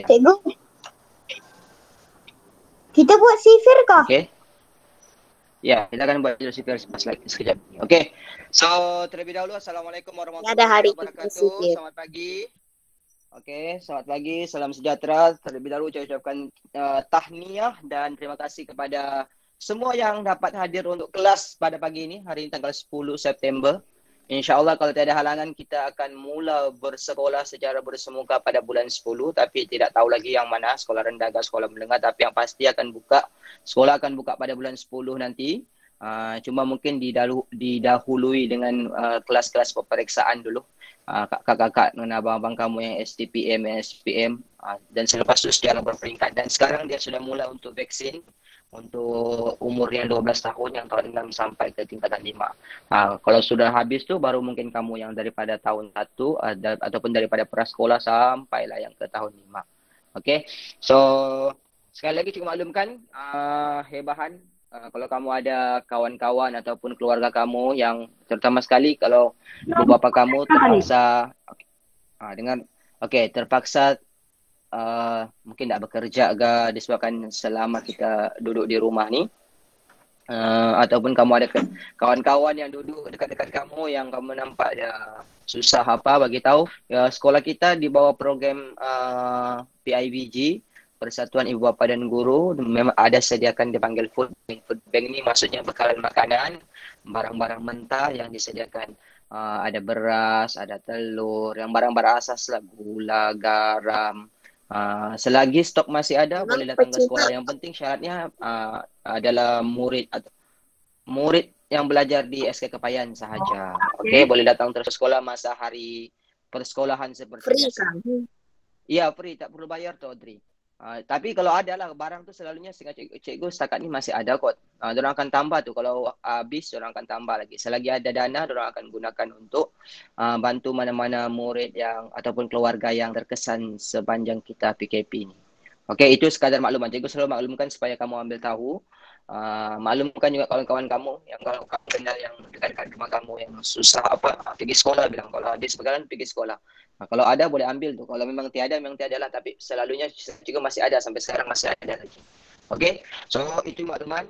Cikgu, kita buat sifir kah? Okey. Ya, kita akan buat sifir sekejap. Okey. So, terlebih dahulu Assalamualaikum warahmatullahi wabarakatuh. Selamat pagi. Okey, selamat pagi, salam sejahtera. Terlebih dahulu saya ucapkan tahniah dan terima kasih kepada semua yang dapat hadir untuk kelas pada pagi ini, hari ini tanggal 10 September. InsyaAllah kalau tiada halangan kita akan mula bersekolah secara bersemuka pada bulan 10, tapi tidak tahu lagi yang mana, sekolah rendah atau sekolah menengah, tapi yang pasti akan buka, sekolah akan buka pada bulan 10 nanti. Cuma mungkin didahului dengan kelas-kelas peperiksaan dulu. Kakak-kakak dan abang-abang kamu yang STPM, SPM, dan selepas itu secara berperingkat. Dan sekarang dia sudah mula untuk vaksin untuk umur yang 12 tahun yang tahun 6 sampai ke tingkatan 5. Kalau sudah habis tu baru mungkin kamu yang daripada tahun 1 ataupun daripada prasekolah sampailah yang ke tahun 5. Okey. So sekali lagi cikgu maklumkan hebahan kalau kamu ada kawan-kawan ataupun keluarga kamu yang terutama sekali kalau ibu bapa kamu terpaksa terpaksa mungkin tak bekerja ke disebabkan selama kita duduk di rumah ni, ataupun kamu ada kawan-kawan yang duduk dekat-dekat kamu yang kamu nampak dia susah apa, bagi tahu ya, sekolah kita di bawah program PIBG, Persatuan Ibu Bapa dan Guru, memang ada sediakan dipanggil food bank. Food bank ni maksudnya bekalan makanan, barang-barang mentah yang disediakan. Ada beras, ada telur, yang barang-barang asas lah, gula, garam. Selagi stok masih ada, boleh datang ke sekolah. Yang penting syaratnya adalah murid yang belajar di SK Kepayan sahaja. Okey, boleh datang terus ke sekolah masa hari persekolahan seperti biasa. Ya, free, tak perlu bayar tu, Audrey. Tapi kalau ada lah barang tu selalunya cikgu setakat ni masih ada kot. Diorang akan tambah tu, kalau habis diorang akan tambah lagi. Selagi ada dana, diorang akan gunakan untuk bantu mana-mana murid yang ataupun keluarga yang terkesan sepanjang kita PKP ni. Okey, itu sekadar makluman. Cikgu selalu maklumkan supaya kamu ambil tahu. Maklumkan juga kawan-kawan kamu yang kalau kenal yang dekat-dekat rumah kamu yang susah apa, pergi sekolah, bilang kalau habis bekalan pergi sekolah. Kalau ada boleh ambil tu. Kalau memang tiada, memang tiada lah. Tapi selalunya juga masih ada. Sampai sekarang masih ada lagi. Okey. So, itu makluman.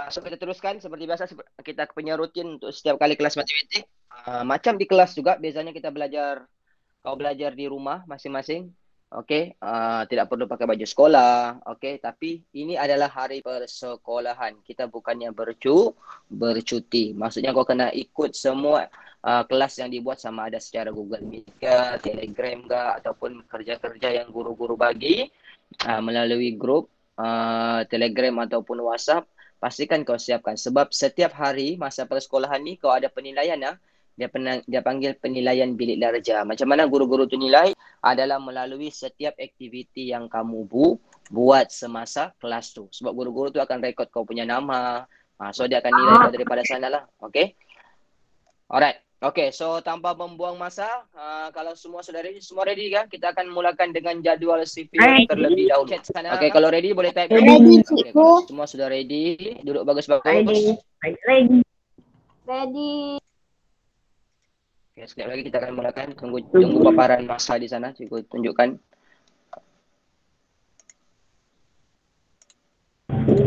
So, kita teruskan. Seperti biasa, kita punya rutin untuk setiap kali kelas matematik. Macam di kelas juga, biasanya kita belajar, kau belajar di rumah masing-masing. Okey. Tidak perlu pakai baju sekolah. Okey. Tapi ini adalah hari persekolahan. Kita bukannya bercuti. Maksudnya kau kena ikut semua kelas yang dibuat, sama ada secara Google Meet ke, Telegram ke, ataupun kerja-kerja yang guru-guru bagi melalui grup Telegram ataupun WhatsApp. Pastikan kau siapkan, sebab setiap hari masa persekolahan ni kau ada penilaian dia panggil penilaian bilik darjah. Macam mana guru-guru tu nilai adalah melalui setiap aktiviti yang kamu buat semasa kelas tu. Sebab guru-guru tu akan rekod kau punya nama. So dia akan nilai kau daripada sana lah. Okay. Alright. Okay, so tanpa membuang masa, kalau semua sudah ready, semua ready kan? Kita akan mulakan dengan jadual sifir terlebih dahulu. Okay, kalau ready boleh type. Ready, Okay, cikgu. kalau semua sudah ready, duduk bagus-bagus. Ready. Okay, sekejap lagi kita akan mulakan. Tunggu paparan masa di sana, cikgu tunjukkan.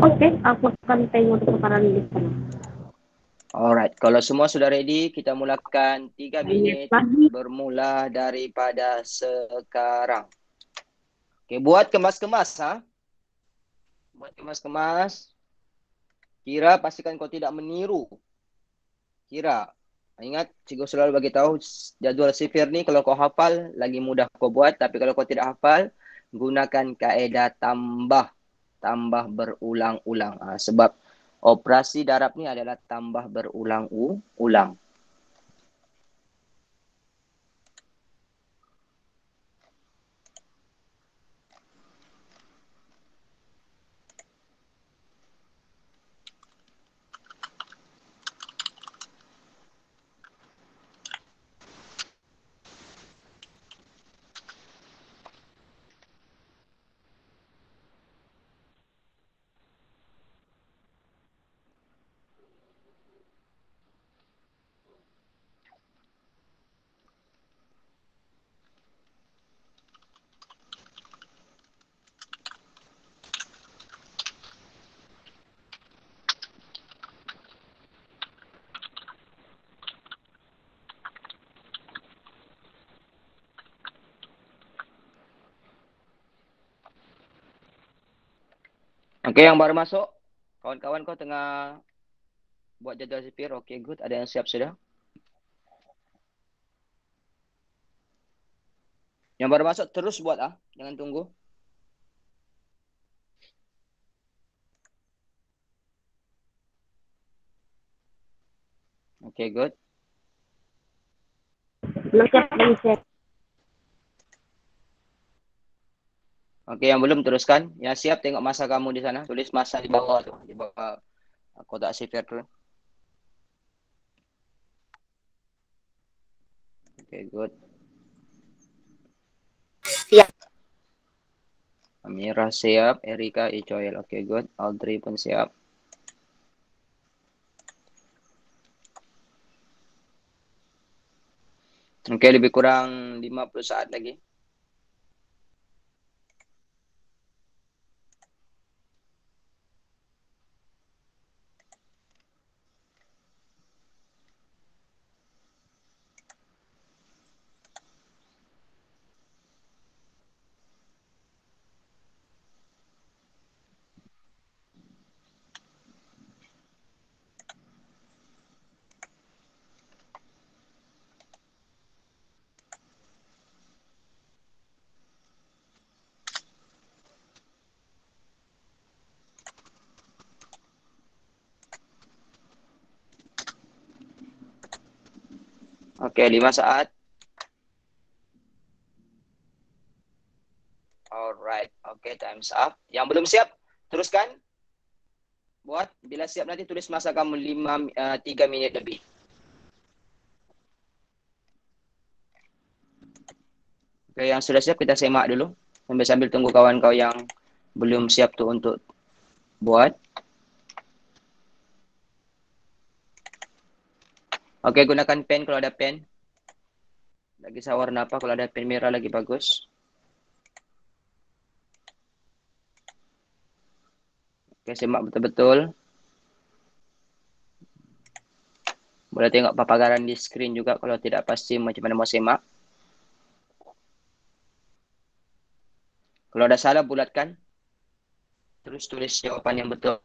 Okey, aku akan tengok paparan di sana. Alright, kalau semua sudah ready, kita mulakan 3 minit bermula daripada sekarang. Okay, buat kemas-kemas Buat kemas-kemas. Kira, pastikan kau tidak meniru. Kira. Ingat, cikgu selalu bagi tahu jadual sifir ni kalau kau hafal lagi mudah kau buat, tapi kalau kau tidak hafal, gunakan kaedah tambah berulang-ulang. Sebab operasi darab ni adalah tambah berulang-ulang. Oke, yang baru masuk. Kawan-kawan kau tengah buat jadual sipir. Oke, good. Ada yang siap sudah? Yang baru masuk terus buat ah. Jangan tunggu. Oke, good. Belum siap, belum siap. Oke, yang belum teruskan. Yang siap tengok masa kamu di sana. Tulis masa di bawah tuh. Di bawah kotak sipir tuh. Oke, good. Siap. Amira siap. Erika, Icoel. Oke, good. Audrey pun siap. Oke, lebih kurang 50 saat lagi. Oke, 5 saat. Alright. Oke, time's up. Yang belum siap, teruskan. Buat. Bila siap nanti tulis masa kamu 3 minit lebih. Oke, yang sudah siap kita semak dulu. Sambil tunggu kawan kau yang belum siap tuh untuk buat. Oke, gunakan pen kalau ada pen. Lagi warna apa? Kalau ada pen merah lagi bagus. Oke, semak betul-betul. Boleh tengok paparan di screen juga kalau tidak pasti macam mana mau semak. Kalau ada salah, bulatkan. Terus tulis jawaban yang betul.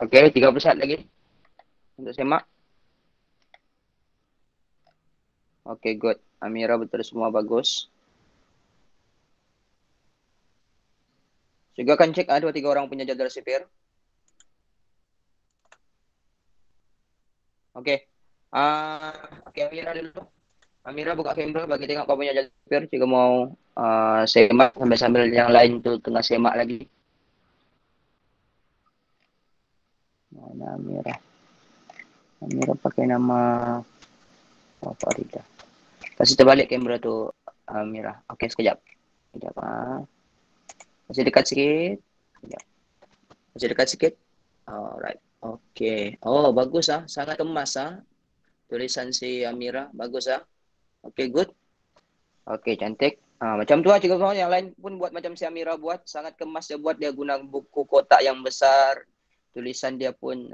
Oke, 30 saat lagi untuk semak. Oke, good. Amira betul semua bagus. Juga kan cek ada 2-3 orang punya jadwal sipir. Oke. Oke, Amira dulu. Amira buka kamera bagi tengok kau punya jadwal sipir. Jika mau semak sambil-sambil yang lain tuh tengah semak lagi. Mana Amira? Amira pakai nama Farida. Kasih terbalik kamera tuh Amira. Oke, sekejap. Sekejap. Masih dekat sikit. Sekejap. Masih dekat sikit. Alright. Oke. Oh, bagus ah. Sangat emas ah. Tulisan si Amira. Bagus ah. Oke, good. Oke, cantik. Macam tu lah cikgu kawan yang lain pun buat macam si Amira buat. Sangat kemas dia buat. Dia guna buku kotak yang besar. Tulisan dia pun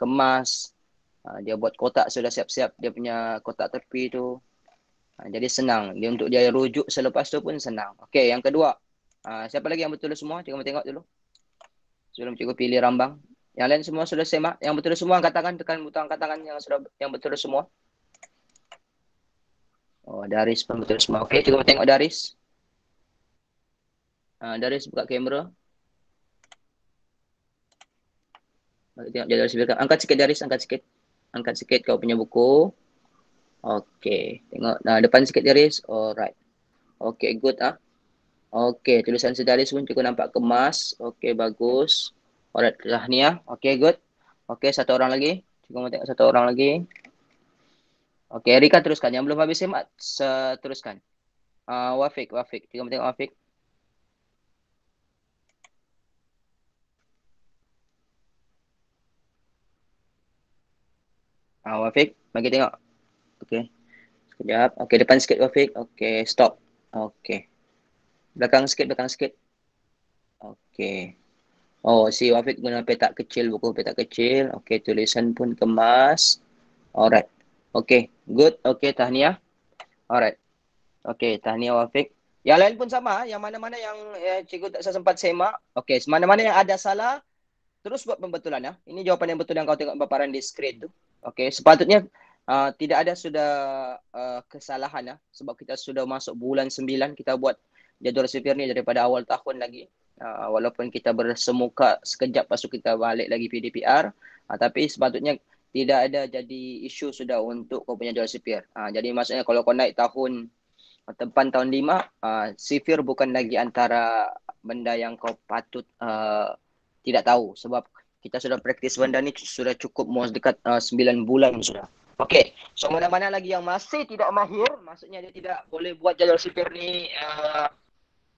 kemas. Dia buat kotak sudah siap-siap. Dia punya kotak tepi tu. Jadi senang. Dia untuk dia rujuk selepas tu pun senang. Okey, yang kedua. Siapa lagi yang betul semua? Cikgu mau tengok dulu. Sebelum cikgu pilih rambang. Yang lain semua sudah semak. Yang betul semua angkat tangan. Tekan butang angkat tangan yang betul semua. Oh, Daris pun betul semua. Okey, cikgu mau tengok Daris. Daris buka kamera. Tengok jadual sipir. Angkat sikit Daris, angkat sikit. Angkat sikit kau punya buku. Okey, tengok depan sikit Daris. Alright. Okay, good ah. Okay, tulisan sedaris pun cukup nampak kemas. Okay, bagus. Alright, Tahniah. Okay, good. Okay, satu orang lagi. Cukup mau tengok satu orang lagi. Okay, Rika teruskan. Yang belum habis semak, teruskan. Wafik. Cukup mau tengok Wafik. Wafik, bagi tengok. Okay, sekejap. Okay, depan sikit Wafik. Okay, stop. Okay. Belakang sikit. Okay. Oh, si Wafik guna petak kecil, buku petak kecil. Okay, tulisan pun kemas. Alright. Okay, good. Okay, Tahniah. Alright. Okay, Tahniah Wafik. Yang lain pun sama. Yang mana-mana yang cikgu tak sempat semak. Okay, mana-mana yang ada salah, terus buat pembetulan ya. Ini jawapan yang betul yang kau tengok paparan di screen tu. Okay, sepatutnya tidak ada sudah kesalahan ya. Sebab kita sudah masuk bulan 9, kita buat jadual sifir ni daripada awal tahun lagi. Walaupun kita bersemuka sekejap lepas tu kita balik lagi PDPR. Tapi sepatutnya tidak ada jadi isu sudah untuk kau punya jadual sifir. Jadi maksudnya kalau kau naik tahun depan tahun 5, sifir bukan lagi antara benda yang kau patut tidak tahu sebab kita sudah praktis benda ni sudah cukup mau dekat 9 bulan sudah. Okey, so mana-mana lagi yang masih tidak mahir, maksudnya dia tidak boleh buat jadual sipir ni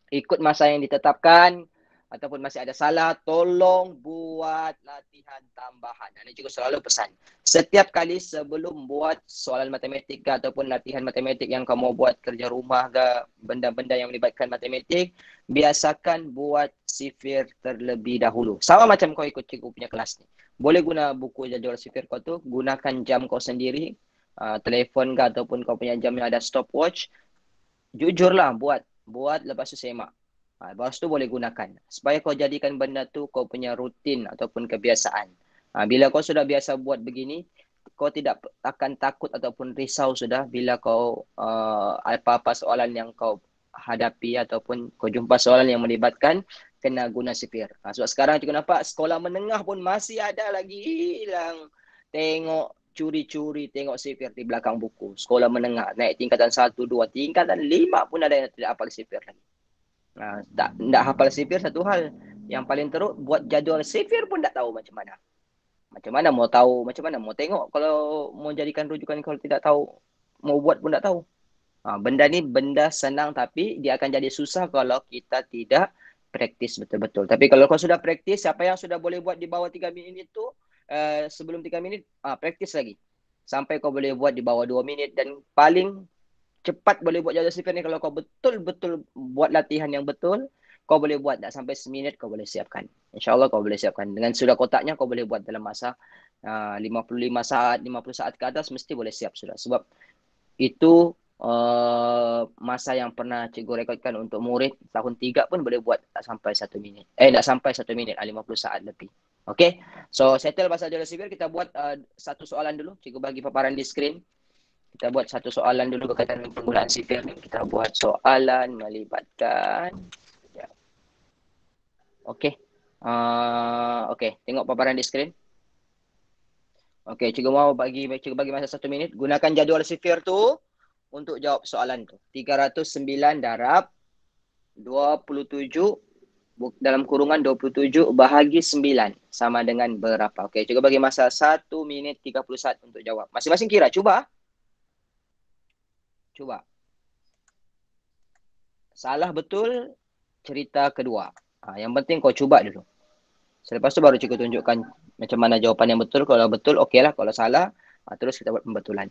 ikut masa yang ditetapkan ataupun masih ada salah, tolong buat latihan tambahan. Ini juga selalu pesan. Setiap kali sebelum buat soalan matematik ke ataupun latihan matematik yang kamu buat kerja rumah ke, benda-benda yang melibatkan matematik, biasakan buat sifir terlebih dahulu. Sama macam kau ikut cikgu punya kelas ni. Boleh guna buku jadual sifir kau tu, gunakan jam kau sendiri, telefon ke ataupun kau punya jam yang ada stopwatch. Jujurlah buat lepas tu semak. Lepas tu boleh gunakan. Supaya kau jadikan benda tu kau punya rutin ataupun kebiasaan. Bila kau sudah biasa buat begini, kau tidak akan takut ataupun risau sudah bila kau apa-apa soalan yang kau hadapi ataupun kau jumpa soalan yang melibatkan kena guna sifir. Sebab sekarang cikgu nampak sekolah menengah pun masih ada lagi yang tengok curi-curi tengok sifir di belakang buku. Sekolah menengah naik tingkatan 1, 2, tingkatan 5 pun ada yang tidak hafal sifir lagi. Tak hafal sifir satu hal. Yang paling teruk buat jadual sifir pun tak tahu macam mana. Macam mana mau tahu, macam mana mau tengok kalau mau jadikan rujukan kalau tidak tahu, mau buat pun tak tahu. Benda ni benda senang tapi dia akan jadi susah kalau kita tidak praktis betul-betul. Tapi kalau kau sudah praktis, siapa yang sudah boleh buat di bawah 3 minit itu, sebelum 3 minit, praktis lagi. Sampai kau boleh buat di bawah 2 minit dan paling cepat boleh buat jadual sifir ni kalau kau betul-betul buat latihan yang betul, kau boleh buat tak sampai seminit kau boleh siapkan. InsyaAllah kau boleh siapkan. Dengan sudah kotaknya kau boleh buat dalam masa 55 saat, 50 saat ke atas mesti boleh siap sudah. Sebab itu masa yang pernah cikgu rekodkan untuk murid tahun 3 pun boleh buat tak sampai 1 minit. Tak sampai 1 minit, 50 saat lebih. Okay, so settle pasal jadual sifir, kita buat satu soalan dulu. Cikgu bagi paparan di screen. Kita buat satu soalan dulu berkaitan dengan penggunaan sifir ni. Kita buat soalan melibatkan. Okay. Okay, tengok paparan di screen. Okay, cikgu bagi masa 1 minit. Gunakan jadual sifir tu untuk jawab soalan tu. 309 darab 27 dalam kurungan 27 bahagi 9 sama dengan berapa? Okay, cikgu bagi masa 1 minit 30 saat untuk jawab. Masing-masing kira, cuba. Salah betul cerita kedua. Yang penting kau cuba dulu. Selepas tu baru cikgu tunjukkan macam mana jawapan yang betul. Kalau betul, okey lah. Kalau salah, terus kita buat pembetulan.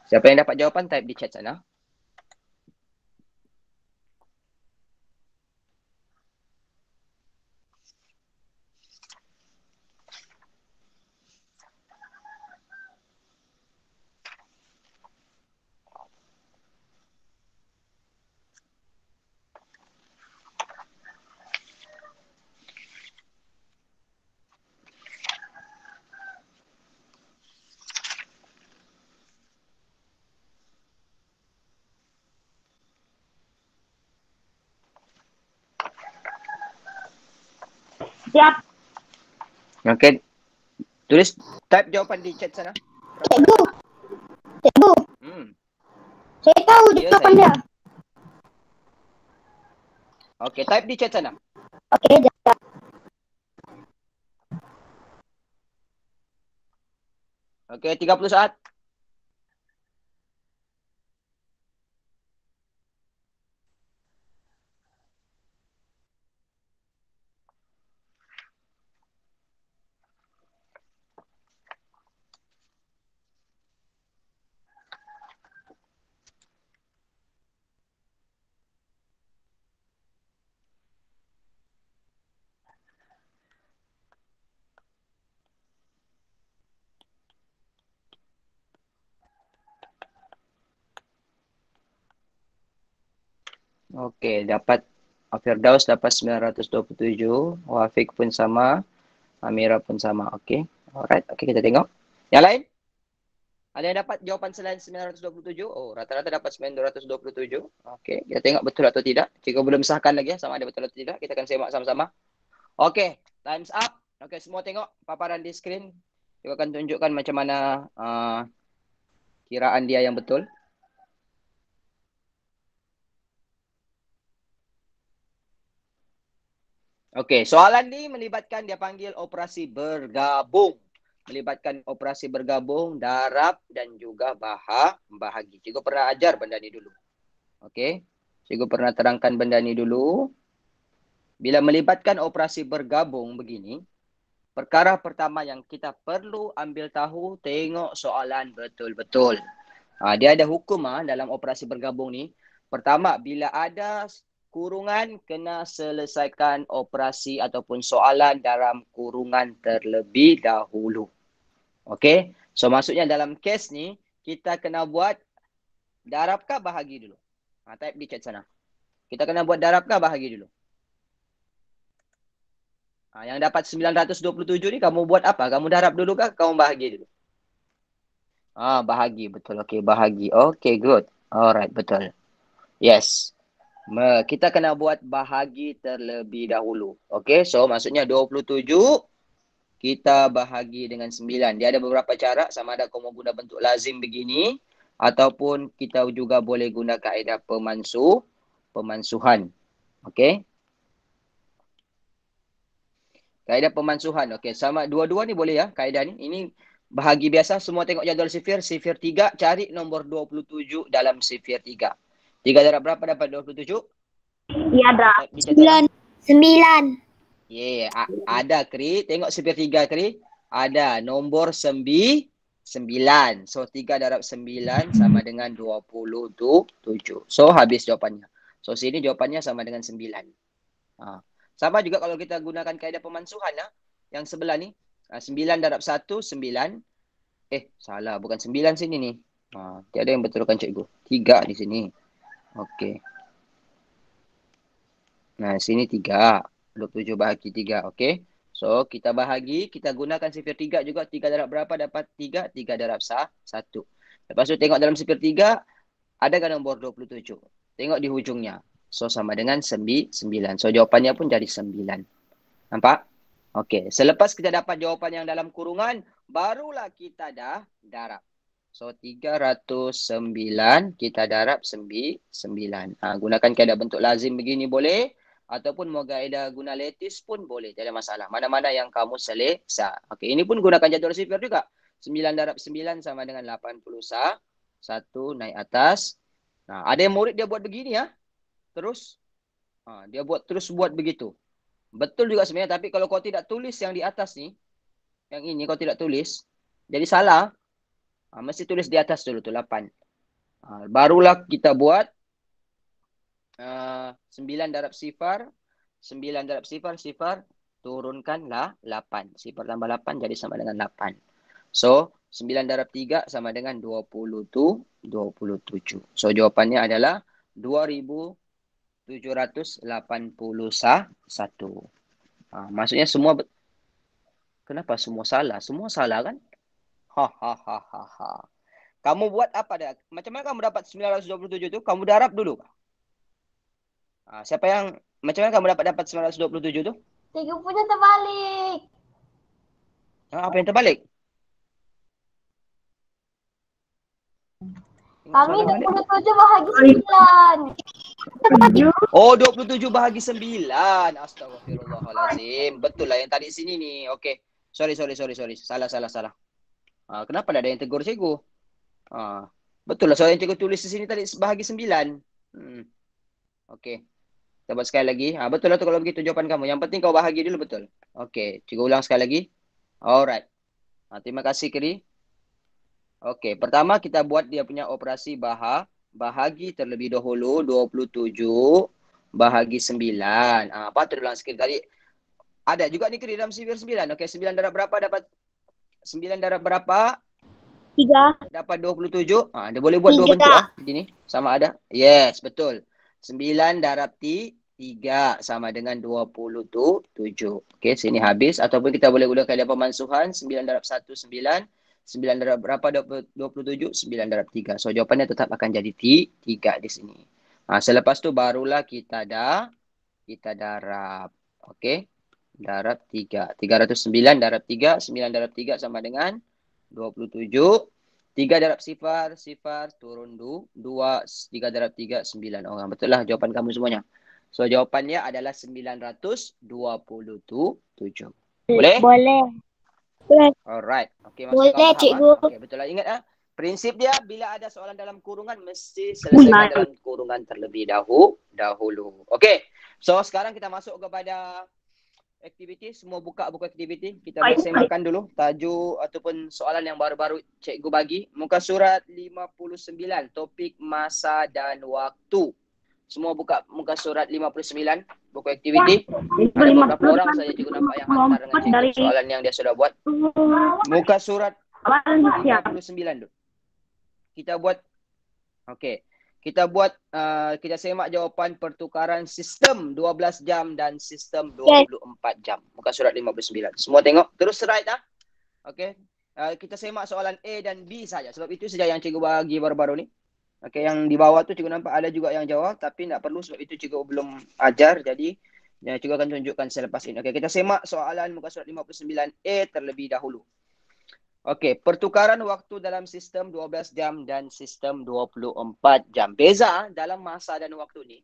Siapa yang dapat jawapan, type di chat sana. Siap. Okey. Tulis, type jawapan di chat sana. Cikgu, cikgu, Hmm. saya tahu Ya, jawapan saya. dia. Okey, type di chat sana. Okey, jap. Okey, 30 saat. Okey, dapat Firdaus dapat 927, Wafiq pun sama, Amira pun sama. Okey. Alright, okey kita tengok. Yang lain? Ada yang dapat jawapan selain 927? Oh, rata-rata dapat 927. Okey, kita tengok betul atau tidak. Jika belum sahkan lagi ya, sama ada betul atau tidak, kita akan semak sama-sama. Okey, time's up. Okey, semua tengok paparan di skrin. Saya akan tunjukkan macam mana kiraan dia yang betul. Okey, soalan ni melibatkan dia panggil operasi bergabung. Melibatkan operasi bergabung, darab dan juga bahagi. Cikgu pernah ajar benda ni dulu. Okey. Cikgu pernah terangkan benda ni dulu. Bila melibatkan operasi bergabung begini, perkara pertama yang kita perlu ambil tahu, tengok soalan betul-betul. Dia ada hukum dalam operasi bergabung ni. Pertama, bila ada kurungan, kena selesaikan operasi ataupun soalan dalam kurungan terlebih dahulu. Okey? So, maksudnya dalam kes ni, kita kena buat darabkah bahagi dulu? Type di chat sana. Kita kena buat darabkah bahagi dulu? Yang dapat 927 ni, kamu buat apa? Kamu darab dulu kah? Kamu bahagi dulu? Bahagi. Betul. Okey, bahagi. Okey, good. Alright, betul. Yes. Kita kena buat bahagi terlebih dahulu. Okey, so maksudnya 27 kita bahagi dengan 9. Dia ada beberapa cara, sama ada kamu guna bentuk lazim begini ataupun kita juga boleh guna kaedah pemansuhan. Okey. Kaedah pemansuhan. Okey, sama dua-dua ni boleh ya kaedah ni. Ini bahagi biasa, semua tengok jadual sifir. Sifir 3, cari nombor 27 dalam sifir 3. 3 darab berapa dapat 27? Ya, ada. 9. Ada Kri. Tengok sifir 3 Kri. Ada nombor 9. So 3 darab 9 sama dengan 27. So habis jawapannya. So sini jawapannya sama dengan 9. Sama juga kalau kita gunakan kaedah pemansuhan yang sebelah ni. 9 darab 1, 9. Salah. Bukan 9 sini ni. Tiada yang betulkan cikgu. 3 di sini. Okey. Nah, sini 3. 27 bahagi 3. Okey. So, kita bahagi. Kita gunakan sifir 3 juga. 3 darab berapa dapat 3? 3 darab 1. Lepas tu tengok dalam sifir 3. Adakah nombor 27? Tengok di hujungnya. So, sama dengan 9. So, jawapannya pun jadi 9. Nampak? Okey. Selepas kita dapat jawapan yang dalam kurungan, barulah kita dah darab. So, 309 kita darab 9. Gunakan kaedah bentuk lazim begini boleh. Ataupun mau kaedah guna lattice pun boleh. Tidak ada masalah. Mana-mana yang kamu selesa. Okey, ini pun gunakan jadual sifir juga. 9 darab 9 sama dengan 81. Naik atas. Ada yang murid dia buat begini ya. Terus. Dia terus buat begitu. Betul juga sebenarnya. Tapi kalau kau tidak tulis yang di atas ni. Yang ini kau tidak tulis. Jadi salah. Mesti tulis di atas dulu tu 8. Barulah kita buat 9 darab sifar. 9 darab sifar. Turunkanlah 8. Sifar tambah 8 jadi sama dengan 8. So 9 darab 3 sama dengan 27. So jawapannya adalah 2781. Maksudnya semua kenapa semua salah? Semua salah kan? Kamu buat apa dah? Macam mana kamu dapat 927 tu? Kamu darab dulu. Siapa yang macam mana kamu dapat 927 tu? Cikgu punya terbalik. Apa yang terbalik? Kami Soalan balik. 27 bahagi 9. Oh, 27 bahagi 9. Astagfirullahalazim. Betul lah yang tadi sini nih. Okey. Sorry. Salah. Kenapa tak ada yang tegur cikgu? Betul lah soalan yang cikgu tulis di sini tadi bahagi 9. Okey. Kita buat sekali lagi. Betul lah tu kalau begitu jawapan kamu. Yang penting kau bahagi dulu betul. Okey. Cikgu ulang sekali lagi. Alright. Terima kasih Keri. Okey. Pertama kita buat dia punya operasi bahagi terlebih dahulu 27 bahagi 9. Patut ulang sikit tadi. Ada juga ni Keri dalam sifir 9. Okey, 9 darab berapa dapat 9 darab berapa? 3. Dapat 27. Dia boleh buat dua bentuk begini. Sama ada. Yes, betul. 9 darab 3 sama dengan 27. Okey, sini habis ataupun kita boleh gunakan dia pemansuhan 9 darab 1 9. 9 darab berapa 27? 9 darab 3. So jawapannya tetap akan jadi 3 di sini. Selepas tu barulah kita darab. Okey. Darab 3. 309 darab 3. 9 darab 3 sama dengan 27. 3 darab sifar turun 2. 3 darab 3, 9 orang. Betul lah jawapan kamu semuanya. So jawapannya adalah 927. Boleh? Boleh. Alright. Okey, Boleh, maksud kau cikgu. faham? Okey, betul lah. Ingat prinsip dia bila ada soalan dalam kurungan mesti selesaikan dalam kurungan terlebih dahulu. Okey. So sekarang kita masuk kepada aktiviti. Semua buka buku aktiviti. Kita bersemakan dulu tajuk ataupun soalan yang baru-baru cikgu bagi. Muka surat 59, topik masa dan waktu. Semua buka muka surat 59, buku aktiviti. Ada beberapa orang saja cikgu nampak yang hantar dengan cikgu soalan yang dia sudah buat. Muka surat 59 dulu. Kita buat, okey. Kita semak jawapan pertukaran sistem 12 jam dan sistem 24 jam. Muka surat 59. Semua tengok. Terus right Okey. Kita semak soalan A dan B saja. Sebab itu saja yang cikgu bagi baru-baru ni. Okey, yang di bawah tu cikgu nampak ada juga yang jawab. Tapi tak perlu sebab itu cikgu belum ajar. Jadi, cikgu akan tunjukkan selepas ini. Okey, kita semak soalan muka surat 59A terlebih dahulu. Okey, pertukaran waktu dalam sistem 12 jam dan sistem 24 jam. Beza dalam masa dan waktu ni,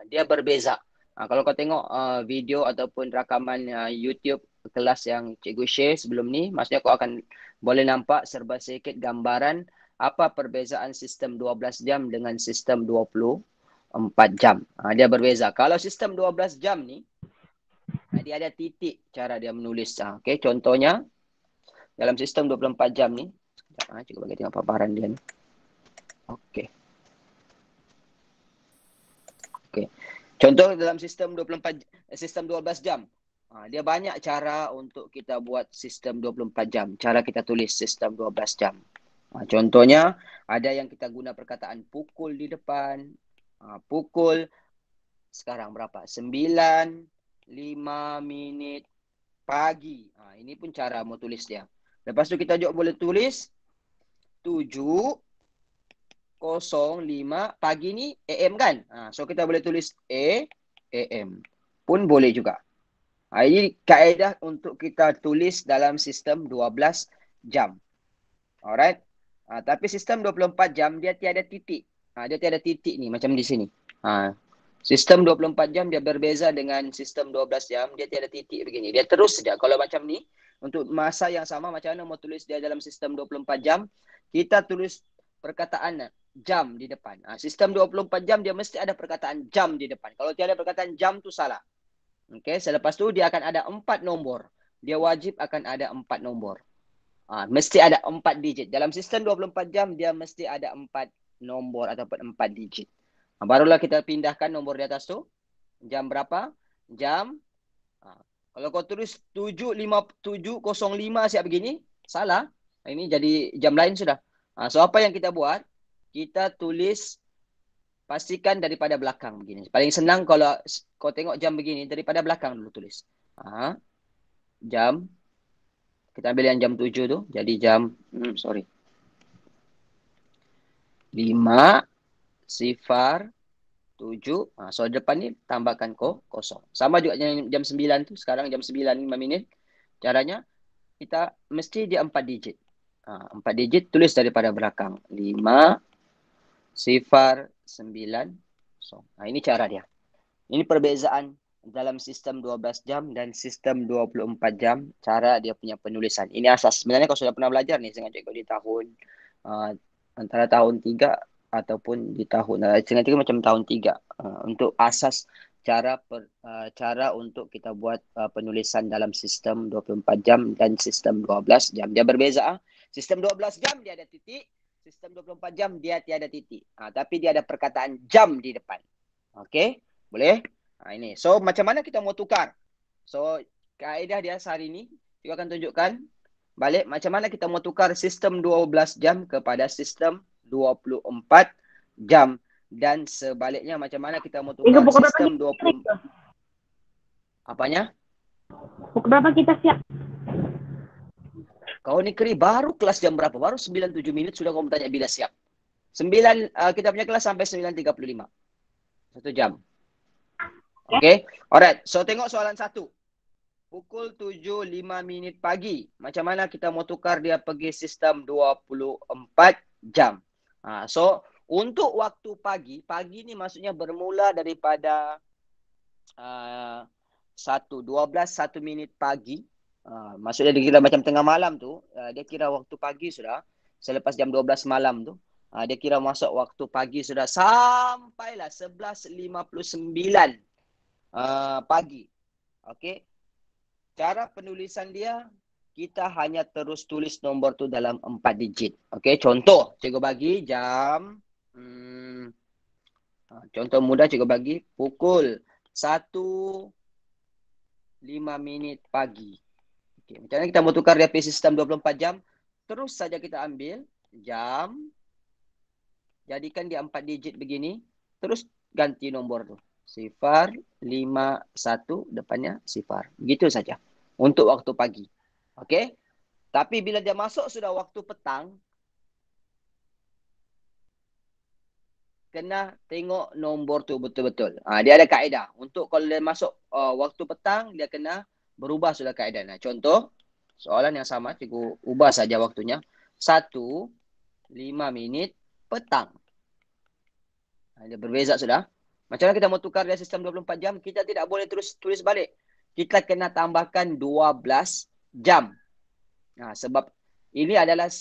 dia berbeza. Kalau kau tengok video ataupun rakaman YouTube kelas yang cikgu share sebelum ni, maksudnya kau akan boleh nampak serba sedikit gambaran apa perbezaan sistem 12 jam dengan sistem 24 jam. Dia berbeza. Kalau sistem 12 jam ni, dia ada titik cara dia menulis. Okey, contohnya dalam sistem 24 jam ni, sekejap, cikgu bagi tengok paparan dia ni. Okey. Okey. Contoh dalam sistem 12 jam. Dia banyak cara untuk kita buat sistem 24 jam. Cara kita tulis sistem 12 jam. Contohnya, ada yang kita guna perkataan pukul di depan. Pukul sekarang berapa? 9:05 pagi. Ini pun cara mau tulis dia. Lepas tu kita juga boleh tulis 7:05 pagi ni AM kan? So kita boleh tulis AM. Pun boleh juga. Ini kaedah untuk kita tulis dalam sistem 12 jam. Alright. Tapi sistem 24 jam dia tiada titik. Dia tiada titik ni macam di sini. Sistem 24 jam dia berbeza dengan sistem 12 jam. Dia tiada titik begini. Dia terus saja. Kalau macam ni, untuk masa yang sama, macam mana mau tulis dia dalam sistem 24 jam, kita tulis perkataan jam di depan. Sistem 24 jam dia mesti ada perkataan jam di depan. Kalau tiada perkataan jam tu salah. Okay, selepas tu dia akan ada 4 nombor. Dia wajib akan ada 4 nombor. Mesti ada 4 digit. Dalam sistem 24 jam, dia mesti ada 4 nombor ataupun 4 digit. Barulah kita pindahkan nombor di atas tu. Jam berapa? Jam. Kalau kau tulis 7:05 siap begini, salah. Ini jadi jam lain sudah. So apa yang kita buat? Kita tulis, pastikan daripada belakang begini. Paling senang kalau kau tengok jam begini, daripada belakang dulu tulis. Jam. Kita ambil yang jam 7 tu. Jadi jam, 5:07. So depan ni tambahkan kosong. Sama juga yang jam 9 tu. Sekarang jam 9:05. Caranya kita mesti dia 4 digit. 4 digit tulis daripada belakang. 5, sifar 9 kosong. Nah, ini cara dia. Ini perbezaan dalam sistem 12 jam dan sistem 24 jam, cara dia punya penulisan. Ini asas. Sebenarnya kalau sudah pernah belajar nih dengan cikgu di tahun uh, antara tahun 3 ataupun di tahun setengah 3 macam tahun 3 untuk asas cara untuk kita buat penulisan dalam sistem 24 jam dan sistem 12 jam. Dia berbeza. Sistem 12 jam dia ada titik, sistem 24 jam dia tiada titik. Tapi dia ada perkataan jam di depan. Okey? Boleh? Ini. So macam mana kita mau tukar? So kaedah dia hari ini kita akan tunjukkan balik macam mana kita mau tukar sistem 12 jam kepada sistem 24 jam dan sebaliknya macam mana kita mau tukar sistem 20 apanya? Pukul berapa kita siap? Kau ni Keri baru kelas jam berapa? Baru 97 minit sudah kau bertanya bila siap. Kita punya kelas sampai 9.35. 1 jam. Okay. Alright. So tengok soalan 1. Pukul 7.05 minit pagi. Macam mana kita mau tukar dia pergi sistem 24 jam. So untuk waktu pagi ni maksudnya bermula daripada 1 minit pagi. Maksudnya dia kira macam tengah malam tu, dia kira waktu pagi sudah. Selepas jam 12 malam tu, dia kira masuk waktu pagi sudah sampailah 11.59 pagi. Okey. Cara penulisan dia, kita hanya terus tulis nombor tu dalam 4 digit. Okey, contoh cikgu bagi jam contoh mudah cikgu bagi pukul 1.05 minit pagi. Okey, macam mana kita mau tukar dia sistem 24 jam? Terus saja kita ambil jam, jadikan dia 4 digit begini, terus ganti nombor tu. 051 depannya sifar. Begitu saja untuk waktu pagi. Okey? Tapi bila dia masuk sudah waktu petang, kena tengok nombor tu betul-betul. Dia ada kaedah. Untuk kalau dia masuk waktu petang, dia kena berubah sudah kaedah. Nah, contoh, soalan yang sama, cikgu ubah saja waktunya. 1.05 minit petang. Dia berbeza sudah. Macam mana kita mau tukar dia sistem 24 jam? Kita tidak boleh terus tulis balik. Kita kena tambahkan 12 jam. Sebab ini adalah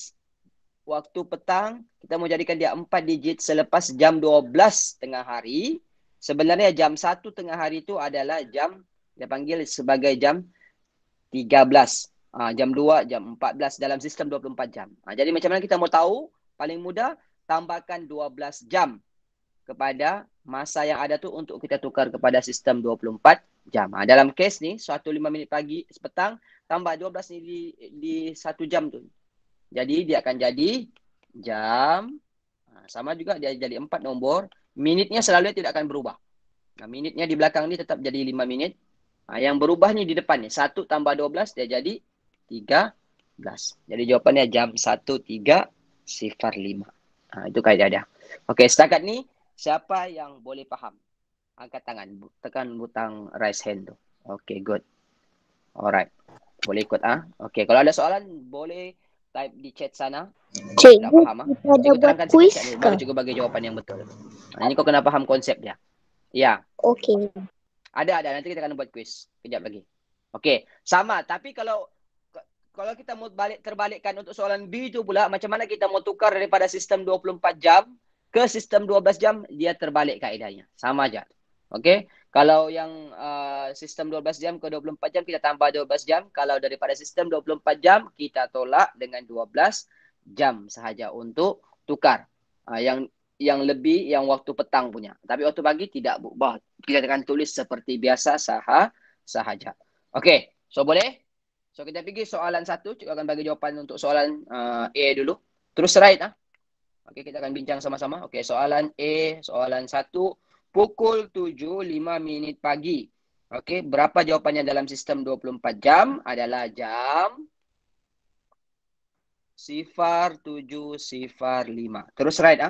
waktu petang. Kita mau jadikan dia 4 digit selepas jam 12 tengah hari. Sebenarnya jam 1 tengah hari itu adalah jam, dia panggil sebagai jam 13. Jam 2, jam 14 dalam sistem 24 jam. Jadi macam mana kita mau tahu? Paling mudah, tambahkan 12 jam kepada masa yang ada tu untuk kita tukar kepada sistem 24 jam. Dalam kes ni 1.05 minit pagi petang tambah 12 ni di 1 jam tu. Jadi dia akan jadi jam, sama juga dia jadi 4 nombor. Minitnya selalu tidak akan berubah. Minitnya di belakang ni tetap jadi 5 minit. Yang berubah ni di depan ni 1 tambah 12 dia jadi 13. Jadi jawapannya jam 13.05. Itu kaedah dia. Okey, setakat ni siapa yang boleh faham? Angkat tangan. Tekan butang raise hand tu. Okay, good. Alright. Boleh ikut. Okay, kalau ada soalan, boleh type di chat sana. Tak Cikgu, faham? kita ada Cikgu buat terangkan kuis sikit ke? baru cikgu bagi jawapan yang betul. Ini kau kena faham konsep dia. Ya. Okey. Ada. Nanti kita akan buat kuis. Kejap lagi. Okay. Sama. Tapi kalau kita mau terbalikkan untuk soalan B tu pula, macam mana kita mau tukar daripada sistem 24 jam ke sistem 12 jam, dia terbalik kaedahnya. Sama aja. Okey. Kalau yang sistem 12 jam ke 24 jam, kita tambah 12 jam. Kalau daripada sistem 24 jam, kita tolak dengan 12 jam sahaja untuk tukar. Yang lebih, yang waktu petang punya. Tapi waktu pagi tidak berubah. Kita akan tulis seperti biasa sahaja. Okey. So, boleh? So, kita pergi soalan 1. Cikgu akan bagi jawapan untuk soalan A dulu. Terus right. Okey, kita akan bincang sama-sama. Okey, soalan A, soalan 1. Pukul 7.05 minit pagi. Okey, berapa jawapannya dalam sistem 24 jam? Adalah jam 07.05. Terus right.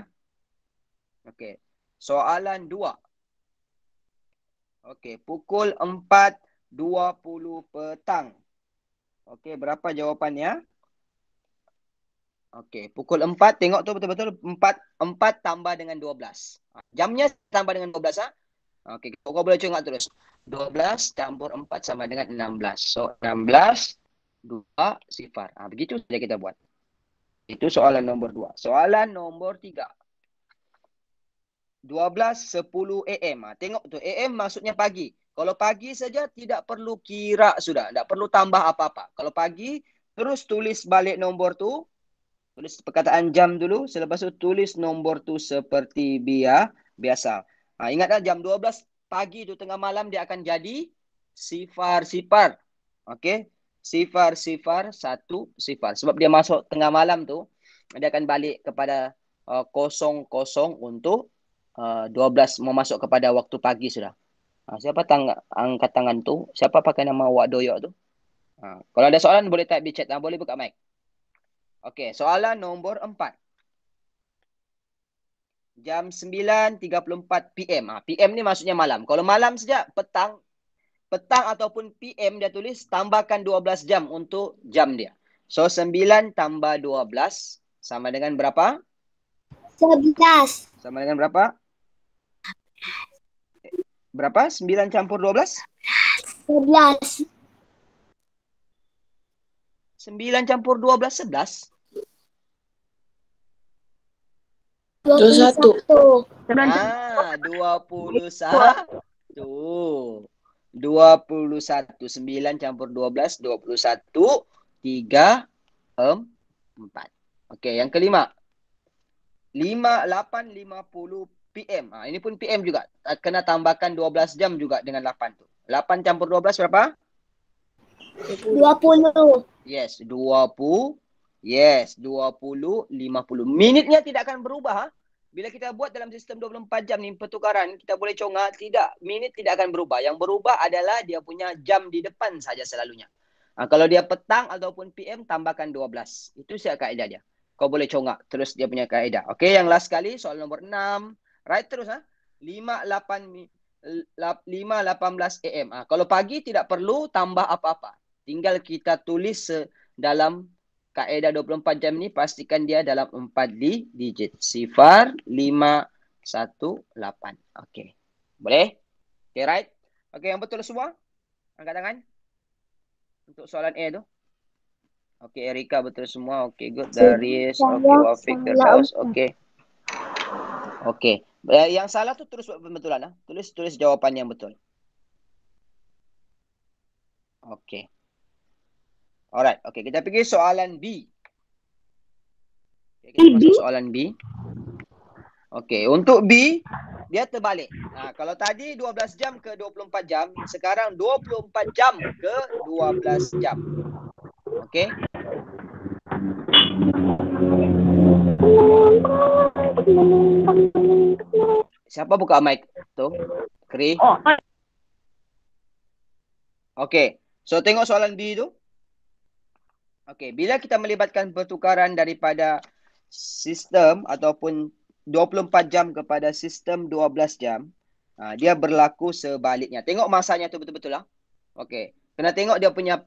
Okey, soalan 2. Okey, pukul 4.20 petang. Okey, berapa jawapannya? Okey, pukul 4 tengok tu betul-betul 4 tambah dengan 12. Jamnya tambah dengan 12 ah. Okey, kau boleh congak terus. 12 campur 4 sama dengan 16. So 16 2 sifar. Begitu saja kita buat. Itu soalan nombor 2. Soalan nombor 3. 12:10 AM. Tengok tu, AM maksudnya pagi. Kalau pagi saja tidak perlu kira sudah, tidak perlu tambah apa-apa. Kalau pagi terus tulis balik nombor tu. Tulis perkataan jam dulu. Selepas itu tulis nombor tu seperti biasa. Ingatlah jam 12 pagi tu tengah malam dia akan jadi sifar-sifar. Okey. Sifar-sifar 1 sifar. Sebab dia masuk tengah malam tu, dia akan balik kepada 00 untuk 12 mau masuk kepada waktu pagi sudah. Siapa angkat tangan tu? Siapa pakai nama Wak Doyok tu? Kalau ada soalan boleh type di chat. Boleh buka mic. Okey, soalan nombor 4. Jam 9:34 PM. PM ni maksudnya malam. Kalau malam saja, petang ataupun PM dia tulis, tambahkan 12 jam untuk jam dia. So, 9 tambah 12 sama dengan berapa? 11. Sama dengan berapa? Berapa? 9 campur 12? 11. 9 campur 12, 11. 21. 21. 21. 9 campur 12, 21. 3, 4. Okey, yang kelima. 8:50 PM. Ini pun PM juga. Kena tambahkan 12 jam juga dengan 8 tu. 8 campur 12 berapa? 20. Yes, 20. Yes, 20, 50. Minitnya tidak akan berubah. Bila kita buat dalam sistem 24 jam ni pertukaran, kita boleh congak, minit tidak akan berubah. Yang berubah adalah dia punya jam di depan saja selalunya. Kalau dia petang ataupun PM, tambahkan 12. Itu siap kaedah dia. Kau boleh congak terus dia punya kaedah. Okey, yang last kali soal nombor 6. Right terus 5:18 AM. Kalau pagi tidak perlu tambah apa-apa. Tinggal kita tulis dalam kaedah 24 jam ni, pastikan dia dalam 4 digit. Sifar 518. Okey. Boleh? Okey, right? Okey, yang betul semua? Angkat tangan. Untuk soalan A tu. Okey, Erika betul semua. Okey, good. Darius. Okey, Wafiq. Firdaus. Okey. Okey. Yang salah tu terus buat pembetulan. Tulis jawapan yang betul. Okey. Alright. Okey, kita pergi soalan B. Okay, kita masuk soalan B. Okey, untuk B, dia terbalik. Kalau tadi 12 jam ke 24 jam, sekarang 24 jam ke 12 jam. Okey. Siapa buka mic tu? Kri? Okey. So, tengok soalan B tu. Okey, bila kita melibatkan pertukaran daripada sistem ataupun 24 jam kepada sistem 12 jam, dia berlaku sebaliknya. Tengok masanya tu betul-betul lah. Okey. Kena tengok dia punya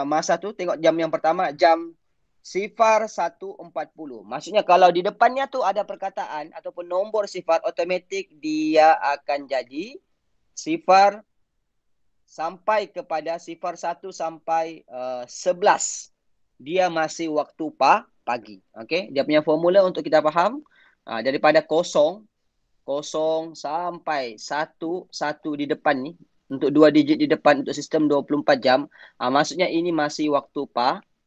masa tu. Tengok jam yang pertama. Jam sifar 1:40. Maksudnya kalau di depannya tu ada perkataan ataupun nombor sifar, automatik dia akan jadi sifar sampai kepada sifar 1 sampai 11. Dia masih waktu pagi. Okey, dia punya formula untuk kita faham, daripada 0 sampai 1 di depan ni, untuk 2 digit di depan untuk sistem 24 jam, maksudnya ini masih waktu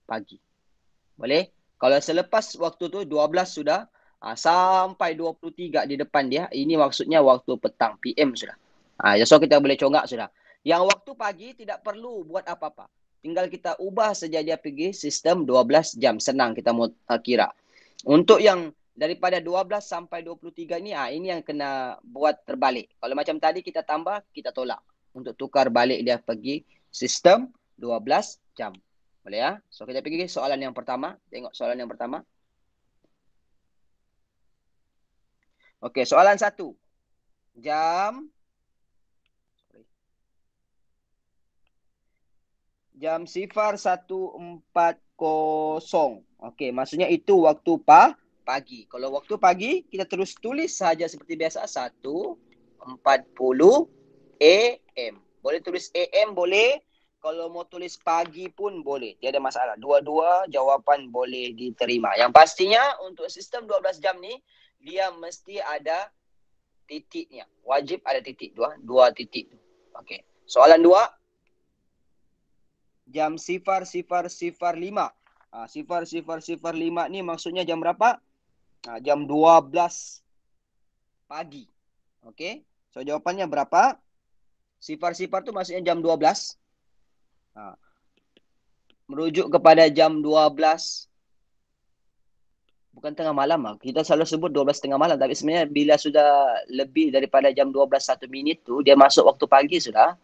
pagi. Boleh? Kalau selepas waktu tu 12 sudah sampai 23 di depan dia, ini maksudnya waktu petang, PM sudah. So kita boleh congak sudah. Yang waktu pagi tidak perlu buat apa-apa. Tinggal kita ubah saja dia pergi sistem 12 jam. Senang kita mau kira. Untuk yang daripada 12 sampai 23 ni, ini yang kena buat terbalik. Kalau macam tadi kita tambah, kita tolak. Untuk tukar balik dia pergi sistem 12 jam. Boleh ya? So kita pergi soalan yang pertama. Tengok soalan yang pertama. Okey, soalan 1. Jam sifar 1:40. Okey, maksudnya itu waktu pagi. Kalau waktu pagi, kita terus tulis saja seperti biasa. 1:40 AM. Boleh tulis AM, boleh. Kalau mau tulis pagi pun boleh. Tiada masalah. Dua-dua jawapan boleh diterima. Yang pastinya untuk sistem 12 jam ni, dia mesti ada titiknya. Wajib ada titik. Dua titik. Okey. Soalan 2. Jam 00:05. 00:05 ni maksudnya jam berapa? Jam 12 pagi. Okey. So jawapannya berapa? Sifar-sifar tu maksudnya jam 12. Merujuk kepada jam 12. Bukan tengah malam lah. Kita selalu sebut 12 tengah malam. Tapi sebenarnya bila sudah lebih daripada jam 12 1 minit tu, dia masuk waktu pagi sudah.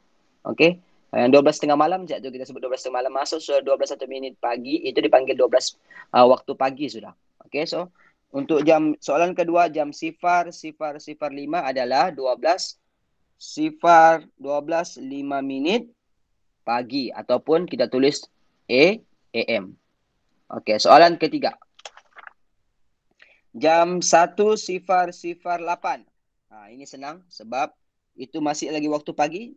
Okey. Yang 12 tengah malam, sekejap tu kita sebut 12 tengah malam. Masuk sudah 12 1 minit pagi, itu dipanggil 12 waktu pagi sudah. Okey, so untuk soalan kedua, jam 00:05 adalah 12:05 minit pagi. Ataupun kita tulis AM. Okey, soalan ketiga. Jam 1:08. Ini senang sebab itu masih lagi waktu pagi.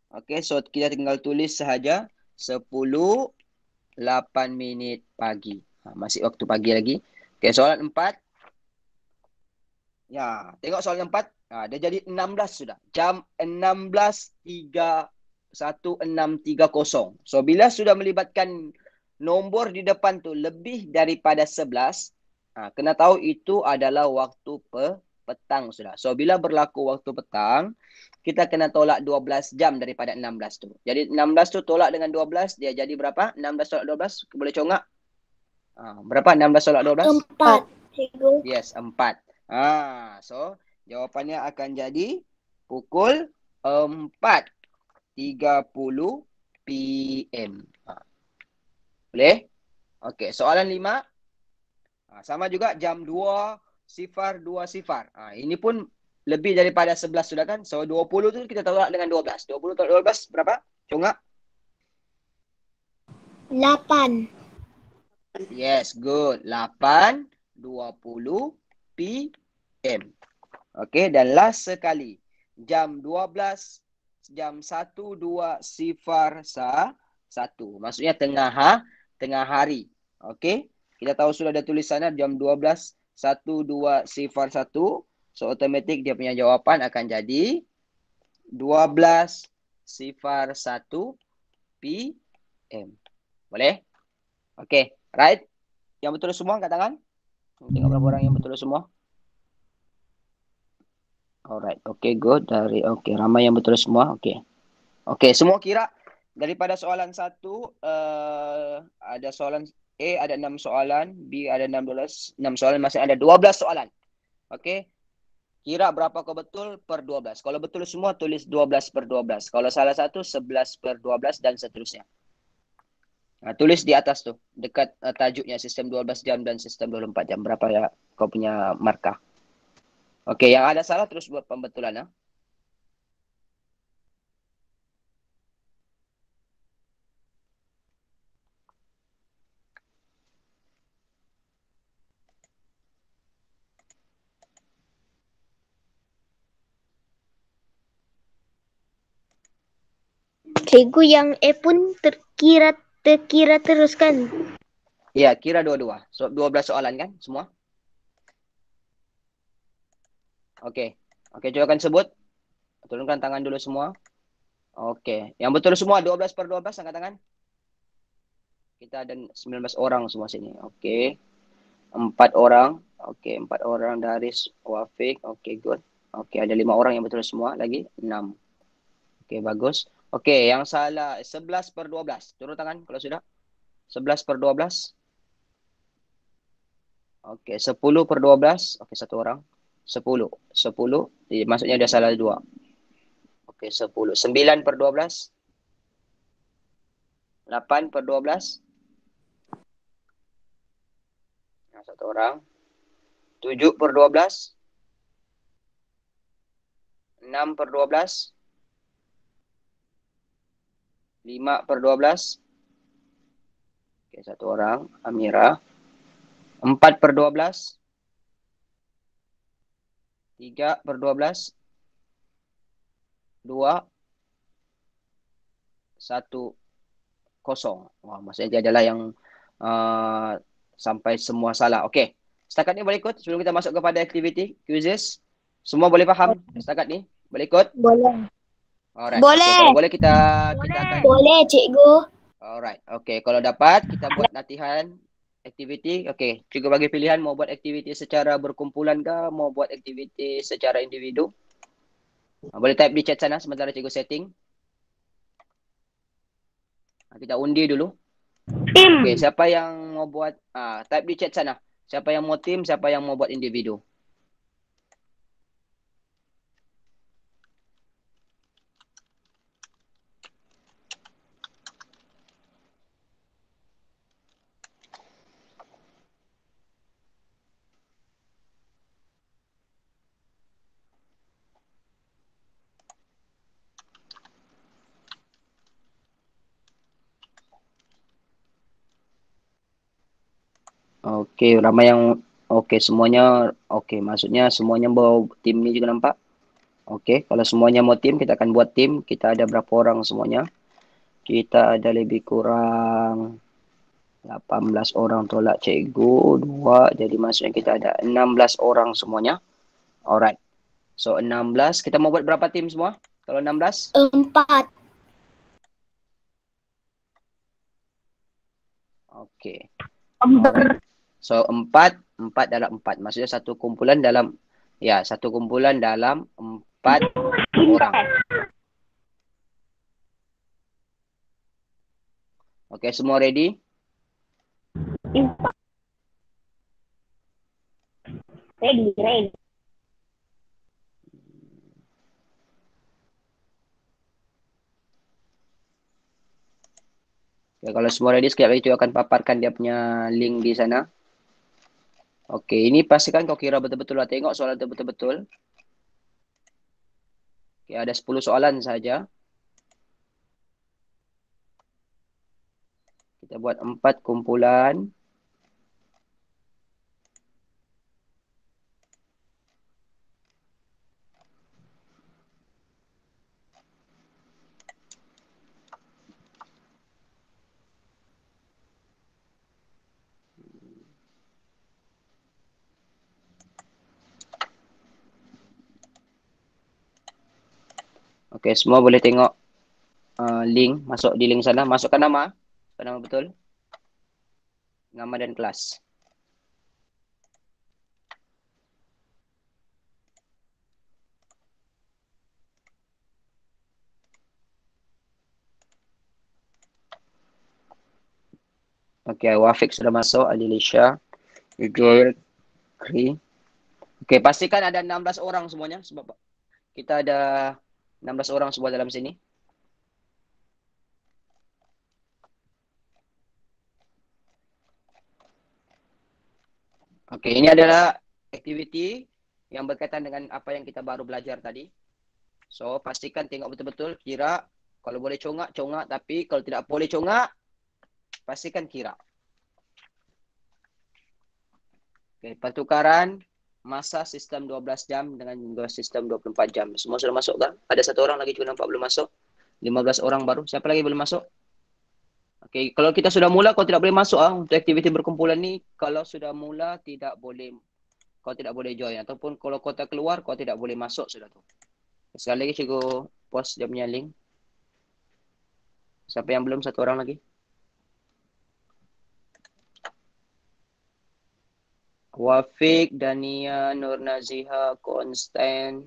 Okey, so kita tinggal tulis sahaja 10:08 minit pagi. Masih waktu pagi lagi. Okey, soalan 4. Ya, tengok soalan 4. Dia jadi 16 sudah. Jam 16:30. So, bila sudah melibatkan nombor di depan tu lebih daripada 11, kena tahu itu adalah waktu petang sudah. So, bila berlaku waktu petang, kita kena tolak 12 jam daripada 16 tu. Jadi 16 tu tolak dengan 12, dia jadi berapa? 16 tolak 12, boleh congak? Berapa 16 tolak 12? 4. Yes, 4. So jawapannya akan jadi pukul 4:30 PM. Boleh? Okey, soalan 5. Sama juga jam 2:20. Ini pun lebih daripada 11 sudah kan? So 20 tu kita tolak dengan 12. 20 tolak 12 berapa? Congak? 8. Yes, good. 8:20 PM. Okey, dan last sekali. Jam 12, jam 12:01. Maksudnya tengah hari. Okey. Kita tahu sudah ada tulisannya jam 12:01. So automatik dia punya jawapan akan jadi 12:01 PM. Boleh? Okey, right? Yang betul semua angkat tangan. Tengok berapa orang yang betul semua. Alright, okay, good. Ramai yang betul semua. Okay, semua kira daripada soalan 1, ada soalan A ada 6 soalan, B ada 6 soalan, masih ada 12 soalan. Okay, kira berapa kau betul per 12. Kalau betul semua, tulis 12 per 12. Kalau salah satu, 11 per 12 dan seterusnya. Tulis di atas tu, dekat tajuknya sistem 12 jam dan sistem 24 jam. Berapa ya kau punya markah. Okey, yang ada salah terus buat pembetulan. Cikgu, yang E pun terkira terus kan? Ya, kira dua-dua. So, 12 soalan kan semua? Okey, coba kan sebut. Turunkan tangan dulu semua. Okey, yang betul semua 12 per 12 angkat tangan. Kita ada 19 orang semua sini. Okey. 4 orang. Okey, 4 orang dari Wafiq. Okey, good. Okey, ada 5 orang yang betul semua lagi. 6. Okey, bagus. Okey, yang salah 11 per 12. Turun tangan kalau sudah. 11 per 12. Okey, 10 per 12. Okey, satu orang. 10. Maksudnya dia salah 2. Okey, 10. 9 per 12. 8 per 12. Satu orang. 7 per 12. 6 per 12. 5 per 12. Okey, satu orang. Amira. 4/12. 3/12. 2, 1, 0. Wah, maksudnya dia adalah yang sampai semua salah. Okey. Setakat ni boleh ikut sebelum kita masuk kepada aktiviti quizzes. Semua boleh faham setakat ni? Boleh ikut? Boleh. Alright. Boleh. Okay, kalau boleh kita akan Boleh, cikgu. alright. Okay, kalau dapat kita buat latihan aktiviti. Okay, cikgu bagi pilihan mau buat aktiviti secara berkumpulan ke, mau buat aktiviti secara individu. Boleh type di chat sana sementara cikgu setting. Kita undi dulu. Tim. Okay, siapa yang mau buat type di chat sana. Siapa yang mau tim, siapa yang mau buat individu. Okey, ramai yang okey semuanya okey, maksudnya semuanya bawa tim ni juga nampak. Okey, kalau semuanya mau tim kita akan buat tim. Kita ada berapa orang semuanya? Kita ada lebih kurang 18 orang tolak cikgu, 2. Jadi maksudnya kita ada 16 orang semuanya. Alright. So 16, kita mau buat berapa tim semua? Kalau 16? 4. Okey. Alright. So 4 dalam 4. Maksudnya satu kumpulan dalam 4 orang. Okey, semua ready? Ready. Okay, kalau semua ready, sekejap lagi cikgu akan paparkan dia punya link di sana. Okey, ini pastikan kau kira betul-betul lah. Tengok soalan tu betul-betul. Okey, ada 10 soalan saja. Kita buat 4 kumpulan. Okey, semua boleh tengok link. Masuk di link sana. Masukkan nama. Nama betul. Nama dan kelas. Okey, Wafiq sudah masuk. Adilisha. Joel. Kri. Okey, pastikan ada 16 orang semuanya. Sebab kita ada 16 orang semua dalam sini. Okey, ini adalah aktiviti yang berkaitan dengan apa yang kita baru belajar tadi. So, pastikan tengok betul-betul, kira. Kalau boleh congak, tapi kalau tidak boleh congak, pastikan kira. Okey, pertukaran masa sistem 12 jam dengan sistem 24 jam. Semua sudah masuk kan? Ada satu orang lagi juga nampak belum masuk. 15 orang baru. Siapa lagi belum masuk? Okey, kalau kita sudah mula, kau tidak boleh masuk untuk aktiviti berkumpulan ni. Kalau sudah mula, kau tidak boleh join. Ataupun kalau kau tak keluar, kau tidak boleh masuk sudah tu. Sekali lagi cikgu post dia punya link. Siapa yang belum? Satu orang lagi. Wafiq, Dania, Nur Naziha, Konstantin,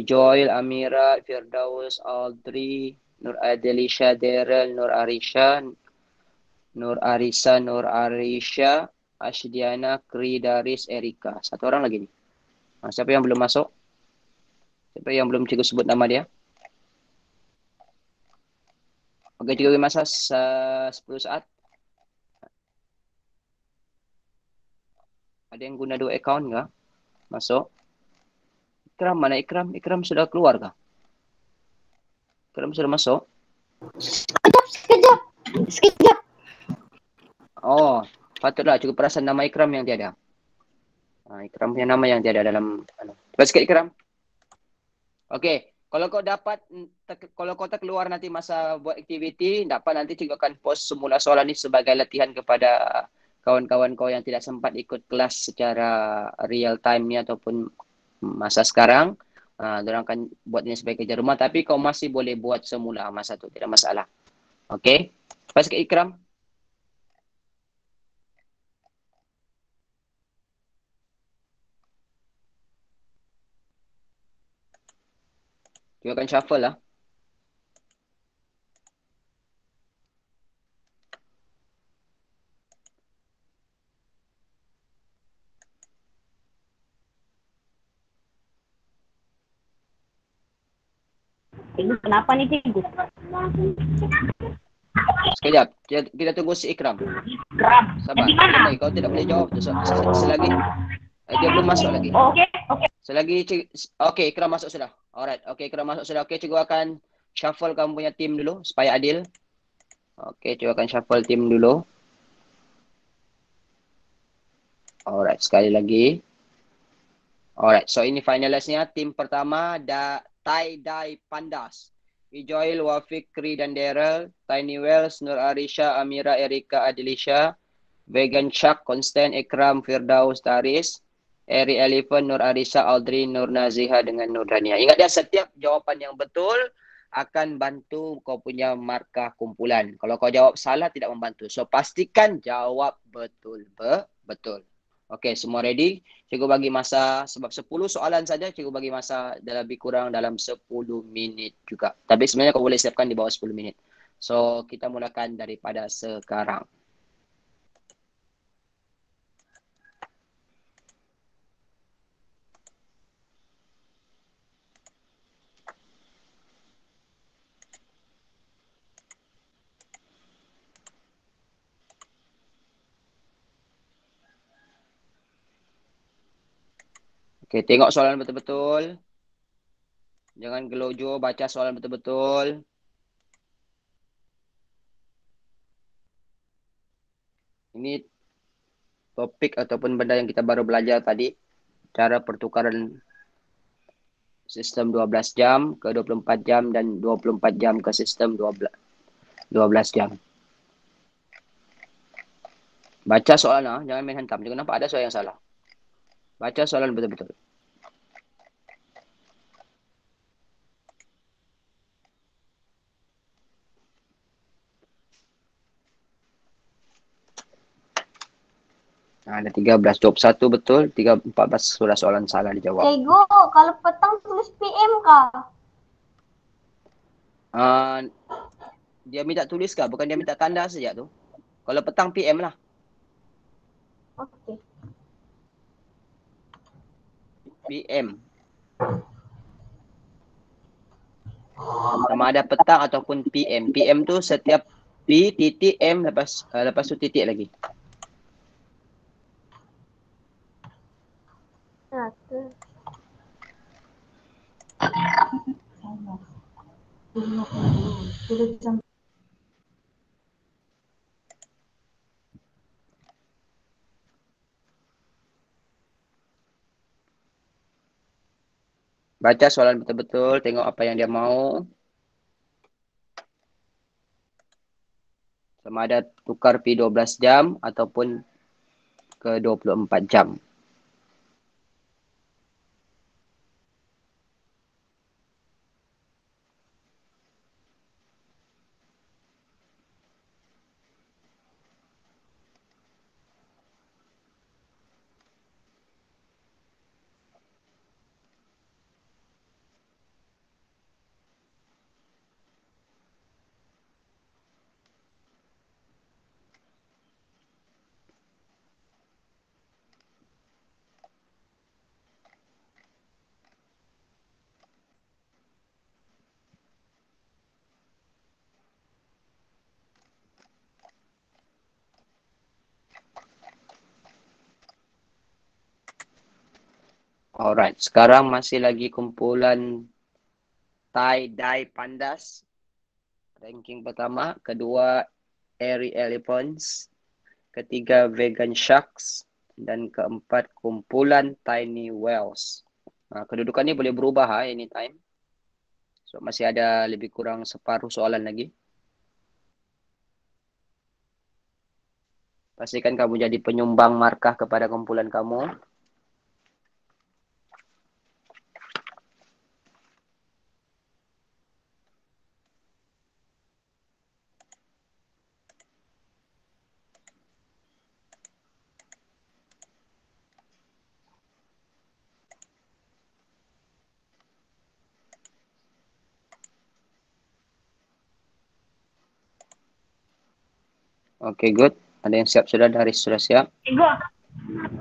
Joel, Amira, Firdaus, Aldri, Nur Adelisha, Daryl, Nur Arisha, Ashdiana, Kri, Daris, Erika. Satu orang lagi ni. Siapa yang belum masuk? Siapa yang belum cikgu sebut nama dia? Okey, cikgu beri masa 10 saat. Ada yang guna 2 akaun ke? Masuk. Ikram, mana Ikram? Ikram sudah keluar ke? Ikram sudah masuk? Sekejap. Oh, patutlah cukup perasan nama Ikram yang tiada. Ikram punya nama yang tiada dalam Cepat sikit Ikram. Okey, kalau kau dapat kalau kau terkeluar nanti masa buat aktiviti, dapat nanti cikgu akan post semula soalan ni sebagai latihan kepada kawan-kawan kau yang tidak sempat ikut kelas secara real time ni ataupun masa sekarang. Diorang akan buat ini sebagai kerja rumah, tapi kau masih boleh buat semula masa tu, tidak masalah. Okey. Cepat sikit Ikram. Cikgu akan shuffle lah. Cikgu, kenapa nih cikgu? Sekejap, kita tunggu si Ikram. Geram. Sabar. Di mana? Sekejap lagi. Kau tidak boleh jawab tu selagi dia belum masuk lagi. Oh, oke. Selagi okey, Ikram masuk sudah. Alright. Okey, Ikram masuk sudah. Okey, cikgu akan shuffle kamu punya tim dulu supaya adil. Okey, cikgu akan shuffle tim dulu. Alright, sekali lagi. Alright, so ini finalisnya. Tim pertama Tie-Dye Pandas. Ijoil, Wafikri dan Daryl. Tiny Wells, Nur Arisha, Amira, Erika, Adilisha. Vegan Shark, Constant, Ikram, Firdaus, Taris. Eri Elephant, Nur Arisha, Audrey, Nur Naziha dengan Nur Dania. Ingat dia, setiap jawapan yang betul akan bantu kau punya markah kumpulan. Kalau kau jawab salah tidak membantu. So pastikan jawab betul. Betul. Okey, semua ready? Cikgu bagi masa sebab 10 soalan saja, cikgu bagi masa lebih kurang dalam 10 minit juga. Tapi sebenarnya kau boleh siapkan di bawah 10 minit. So kita mulakan daripada sekarang. Okey, tengok soalan betul-betul. Jangan gelojo, baca soalan betul-betul. Ini topik ataupun benda yang kita baru belajar tadi. Cara pertukaran sistem 12 jam ke 24 jam dan 24 jam ke sistem 12 jam. Baca soalan, jangan main hantam. Jangan nampak ada soalan yang salah. Baca soalan betul-betul. Ada 13, 21 betul, 14 sudah soalan salah dijawab. Cikgu, kalau petang tulis PM kah? Dia minta tulis kah? Bukan dia minta tanda saja tu. Kalau petang PM lah. Okey. PM. Sama ada petang ataupun PM. PM tu setiap P titik M lepas tu titik lagi. Baca soalan betul-betul, tengok apa yang dia mau. Sama ada tukar P 12 jam ataupun ke 24 jam. Alright, sekarang masih lagi kumpulan Tie-Dye Pandas. Ranking pertama, kedua Airy Elephants, ketiga vegan sharks, dan keempat kumpulan tiny whales. Kedudukan ni boleh berubah anytime. So masih ada lebih kurang separuh soalan lagi. Pastikan kamu jadi penyumbang markah kepada kumpulan kamu. Okay, good. Ada yang siap sudah? Dari sudah siap? Tigo.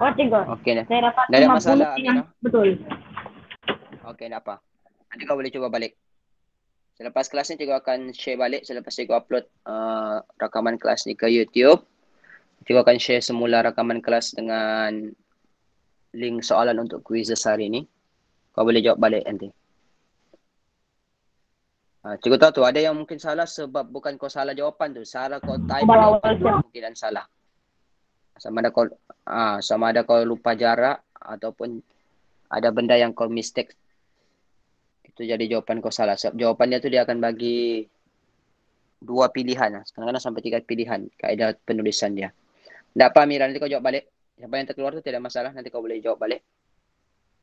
Oh, Tigo. Okey dah. Saya dapat Dah ada 50 masalah, yang Amira? betul. Okey, tak apa. Nanti kau boleh cuba balik. Selepas kelas ni, cikgu akan share balik. Selepas cikgu upload rakaman kelas ni ke YouTube. Cikgu akan share semula rakaman kelas dengan link soalan untuk quizzes hari ni. Kau boleh jawab balik nanti. Cikgu tahu tu, ada yang mungkin salah sebab bukan kau salah jawapan tu. Salah kau type jawapan tu kemungkinan salah. Sama ada kau lupa jarak ataupun ada benda yang kau mistake. Itu jadi jawapan kau salah. Sebab jawapannya tu dia akan bagi 2 pilihan. Kadang-kadang sampai 3 pilihan kaedah penulisan dia. Tak apa Amira, nanti kau jawab balik. Siapa yang terkeluar tu tidak masalah. Nanti kau boleh jawab balik.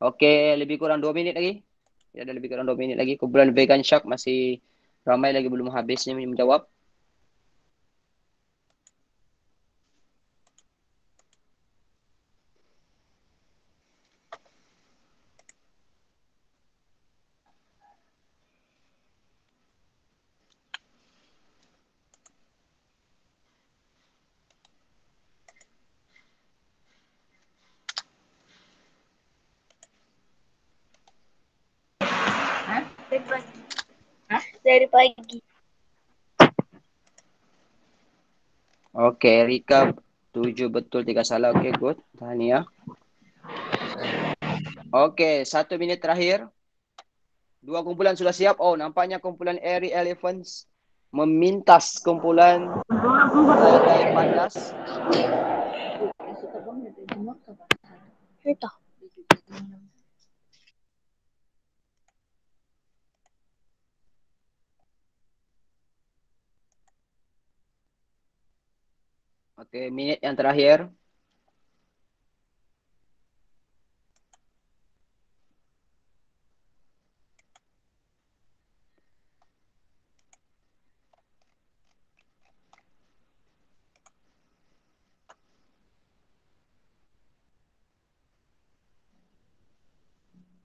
Okey, lebih kurang 2 minit lagi. Ada lebih kurang 2 minit lagi. Kumpulan vegan shark masih ramai lagi belum habis ni menjawab. Dari pagi. Okey, Erika 7 betul 3 salah. Okey, good. Tahniah. Okey, 1 minit terakhir. 2 kumpulan sudah siap. Oh, nampaknya kumpulan Airy Elephants memintas kumpulan Tie-Dye Pandas. Itu. Okey, minit yang terakhir.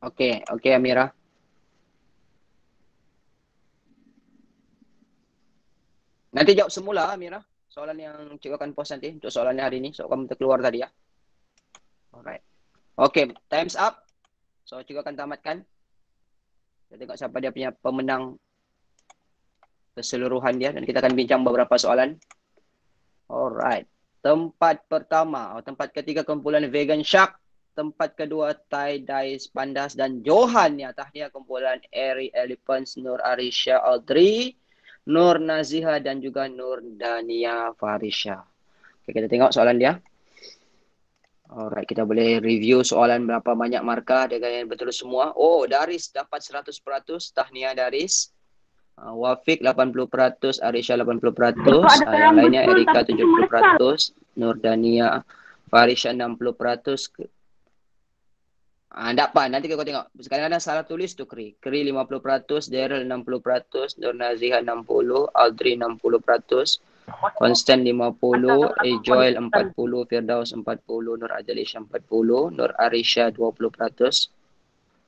Okey Amira. Nanti jawab semula Amira. Soalan yang cikgu akan post nanti untuk soalan hari ni. So kamu terkeluar tadi ya. Alright. Okey, time's up. So cikgu akan tamatkan. Kita tengok siapa dia punya pemenang keseluruhan dia dan kita akan bincang beberapa soalan. Alright. Tempat pertama, tempat ketiga kumpulan vegan shark. Tempat kedua tie-dye pandas dan Johan ni tahniah kumpulan Airy Elephants, Nur Arisha Aldri, Nur Naziha dan juga Nur Dania Farisha. Okay, kita tengok soalan dia. Alright, kita boleh review soalan berapa banyak markah dengan betul semua. Oh, Daris dapat 100%. Tahniah Daris. Wafiq 80%, Arisha 80%, yang lainnya Erika 70%, Nur Dania Farisha 60%. Tak apa, nanti kau tengok. Kadang-kadang salah tulis tu Kri. Kri 50%, Daryl 60%, Nur Naziha 60%, Aldri 60%, Constant 50%, Joel 40%, Firdaus 40%, Nur Adalisha 40%, Nur Arisha 20%,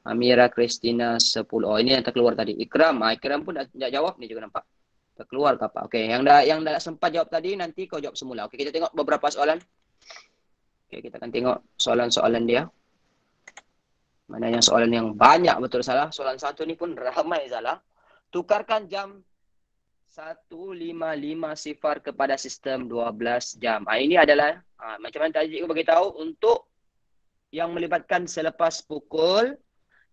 Amira Christina 10%. Oh, ini yang terkeluar tadi. Ikram pun dah jawab ni juga nampak. Terkeluar ke apa? Okey, yang dah sempat jawab tadi nanti kau jawab semula. Okey, kita tengok beberapa soalan. Okey, kita akan tengok soalan-soalan dia. Mana yang soalan yang banyak betul salah. Soalan 1 ni pun ramai salah. Tukarkan jam 1.55 sifar kepada sistem 12 jam. Ini adalah macam mana tadi cikgu beritahu untuk yang melibatkan selepas pukul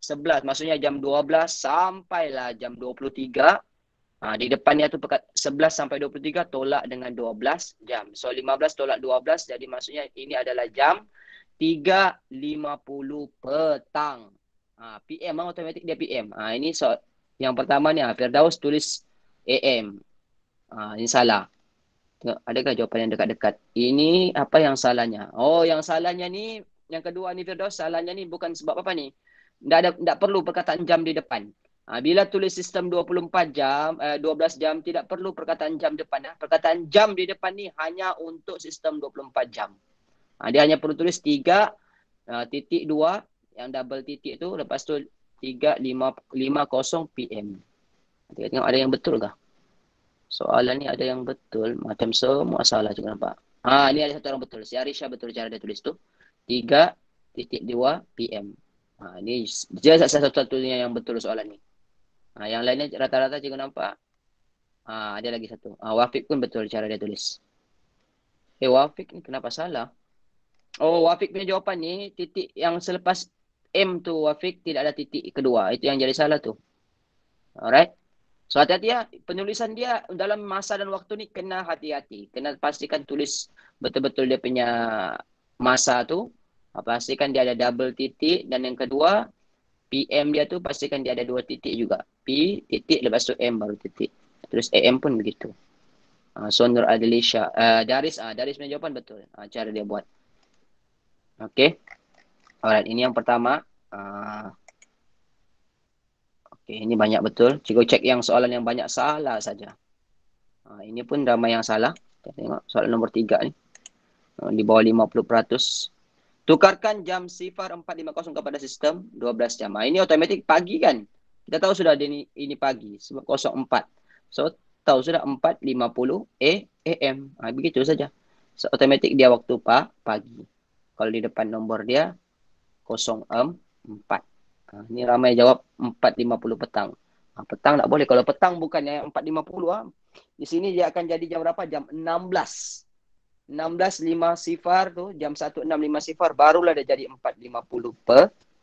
11. Maksudnya jam 12 sampailah jam 23. Di depannya tu 11 sampai 23 tolak dengan 12 jam. So 15 tolak 12 jadi maksudnya ini adalah jam 3.50 petang. PM automatik dia PM. Ini so yang pertama ni Firdaus tulis AM. Ini salah. Tengok, adakah jawapan yang dekat-dekat? Ini apa yang salahnya? Oh, yang salahnya ni yang kedua ni Firdaus, salahnya ni bukan sebab apa ni? Tak perlu perkataan jam di depan. Bila tulis sistem 24 jam, 12 jam, tidak perlu perkataan jam depan. Perkataan jam di depan ni hanya untuk sistem 24 jam. Dia hanya perlu tulis 3.2 yang double titik tu, lepas tu 3.50 PM. Tengok ada yang betul kah? Soalan ni ada yang betul, macam semua salah juga nampak. Ni ada satu orang betul. Si Arisha betul cara dia tulis tu. 3.2 PM. Ni dia satu-satunya yang betul soalan ni. Yang lainnya rata-rata cikgu nampak. Ada lagi satu. Wafik pun betul cara dia tulis. Wafik ni kenapa salah? Oh, Wafik punya jawapan ni, titik yang selepas M tu Wafik tidak ada titik kedua. Itu yang jadi salah tu. Alright. So hati-hati ya. Penulisan dia dalam masa dan waktu ni kena hati-hati. Kena pastikan tulis betul-betul dia punya masa tu. Pastikan dia ada double titik. Dan yang kedua, PM dia tu pastikan dia ada 2 titik juga. P titik lepas tu M baru titik. Terus AM pun begitu. Nur Adelisha. Daris punya jawapan betul. Cara dia buat. Okay. Alright, ini yang pertama. Okay, ini banyak betul. Cikgu cek yang soalan yang banyak salah saja. Ini pun ramai yang salah. Kita tengok soalan nombor 3 ni. Di bawah 50%. Tukarkan jam sifar 450 kepada sistem 12 jam. Ini automatik pagi kan? Kita tahu sudah ini pagi. Sebab 04. So, tahu sudah 4.50 AM. Begitu saja. So, automatik dia waktu pagi. Kalau di depan nombor dia 04. Ini ramai jawab 4.50 petang. Petang tak boleh. Kalau petang bukannya 4.50. Di sini dia akan jadi jam berapa? Jam 16. 16.5 sifar tu, jam 1.65 sifar, barulah dia jadi 4.50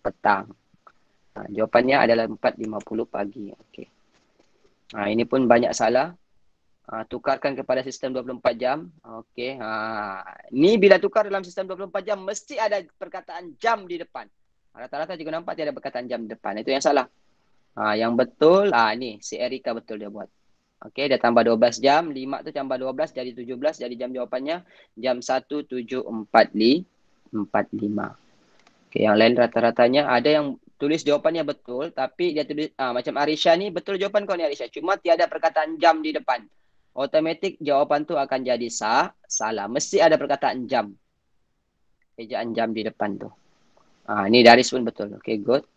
petang. Jawapannya adalah 4.50 pagi. Okay. Ini pun banyak salah. Tukarkan kepada sistem 24 jam. Okay. Ni bila tukar dalam sistem 24 jam, mesti ada perkataan jam di depan. Rata-rata juga nampak tiada perkataan jam di depan. Itu yang salah. Yang betul, ni si Erika betul dia buat. Okey, dia tambah 12 jam. 5 tu tambah 12 jadi 17. Jadi jam jawapannya jam 1.745. Okey, yang lain rata-ratanya ada yang tulis jawapannya betul. Tapi dia tulis, macam Arisha ni, betul jawapan kau ni Arisha. Cuma tiada perkataan jam di depan. Automatik jawapan tu akan jadi salah. Mesti ada perkataan jam. Ejaan jam di depan tu. Ni Daris pun betul. Okey, good.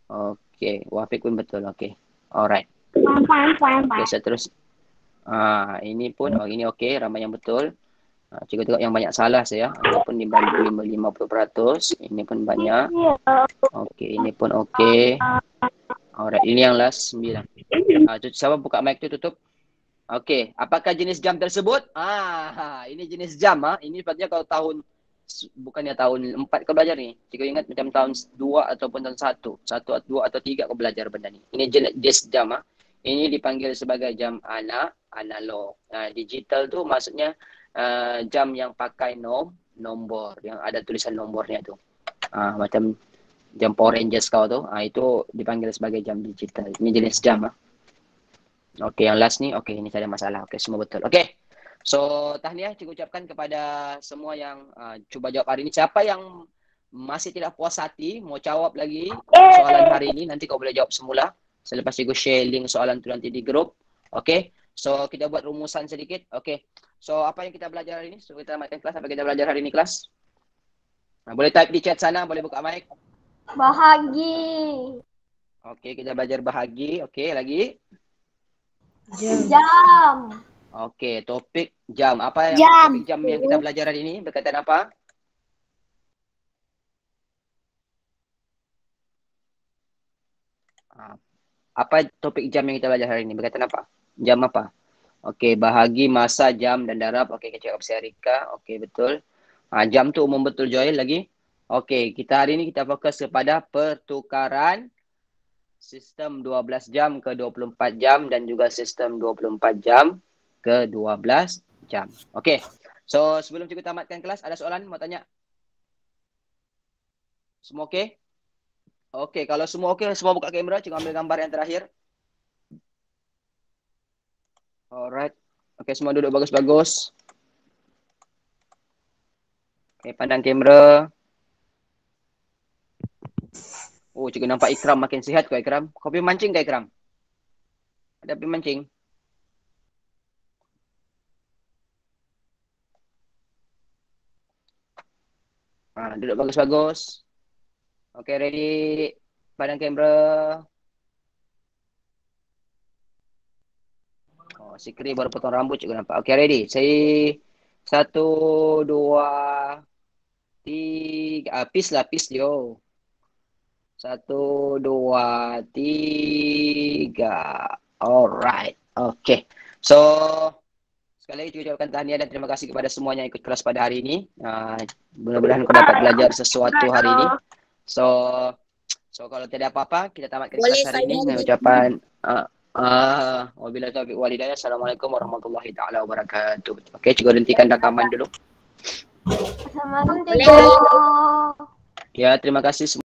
Okey, Wafik pun betul. Okey, alright. Okay, saya terus. Ini pun, ini okey, ramai yang betul. Cikgu tengok yang banyak salah saya. Ini pun di bawah 50%. Ini pun banyak. Okey, ini pun okey. Alright, ini yang last 9. Siapa buka mic tu tutup. Okey, apakah jenis jam tersebut? Ini jenis jam. Ini sepatutnya kalau tahun, bukannya tahun 4 kau belajar ni. Cikgu ingat macam tahun 2 ataupun tahun 1. 1, 2 atau 3 kau belajar benda ni. Ini jenis jam. Ini dipanggil sebagai jam analog. Digital tu maksudnya jam yang pakai nombor. Yang ada tulisan nombornya tu. Macam jam Power Rangers kau tu. Itu dipanggil sebagai jam digital. Ini jenis jam. Okey, yang last ni. Okey, ini tak ada masalah. Okey, semua betul. Okey. So, tahniah cikgu ucapkan kepada semua yang cuba jawab hari ini. Siapa yang masih tidak puas hati, mau jawab lagi soalan hari ini, nanti kau boleh jawab semula. Selepas cikgu share link soalan tu nanti di grup. Okay. So, kita buat rumusan sedikit. Okay. So, apa yang kita belajar hari ini? So, kita tamatkan kelas. Apa kita belajar hari ini kelas? Boleh type di chat sana. Boleh buka mic. Bahagi. Okay, kita belajar bahagi. Okay, lagi? Jam. Okay, topik jam. Apa yang topik jam yang kita belajar hari ini? Berkaitan apa? Apa topik jam yang kita belajar hari ini? Berkaitan apa? Jam apa? Okey, bahagi masa, jam dan darab. Okey, kita cakap Opsi Arika. Okey, betul. Jam tu umum betul Joel lagi. Okey, kita hari ini kita fokus kepada pertukaran sistem 12 jam ke 24 jam dan juga sistem 24 jam ke 12 jam. Okey. So, sebelum cikgu tamatkan kelas, ada soalan mau tanya? Semua okey? Okey, kalau semua okey, semua buka kamera, cikgu ambil gambar yang terakhir. Alright. Okey, semua duduk bagus-bagus. Okey, pandang kamera. Oh, cikgu nampak Ikram makin sihat kau, Ikram. Kau pergi mancing ke, Ikram? Ada pergi mancing? Duduk bagus-bagus. Okay, ready? Pandang kamera. Oh, si Kri baru potong rambut cikgu nampak. Okay, ready? Saya 1, 2, 3. Peace lah, peace dia. 1, 2, 3. Alright. Okay. So, sekali lagi cikgu ucapkan tahniah dan terima kasih kepada semuanya yang ikut kelas pada hari ini. Mudah-mudahan kau dapat belajar sesuatu hari ini. So kalau tidak apa-apa, kita tamatkan kelas hari ini dengan ucapan wabillahi taufiq wal hidayah. Assalamualaikum warahmatullahi taala wabarakatuh. Okey, cikgu hentikan rakaman dulu. Assalamualaikum. Ya, terima kasih semua.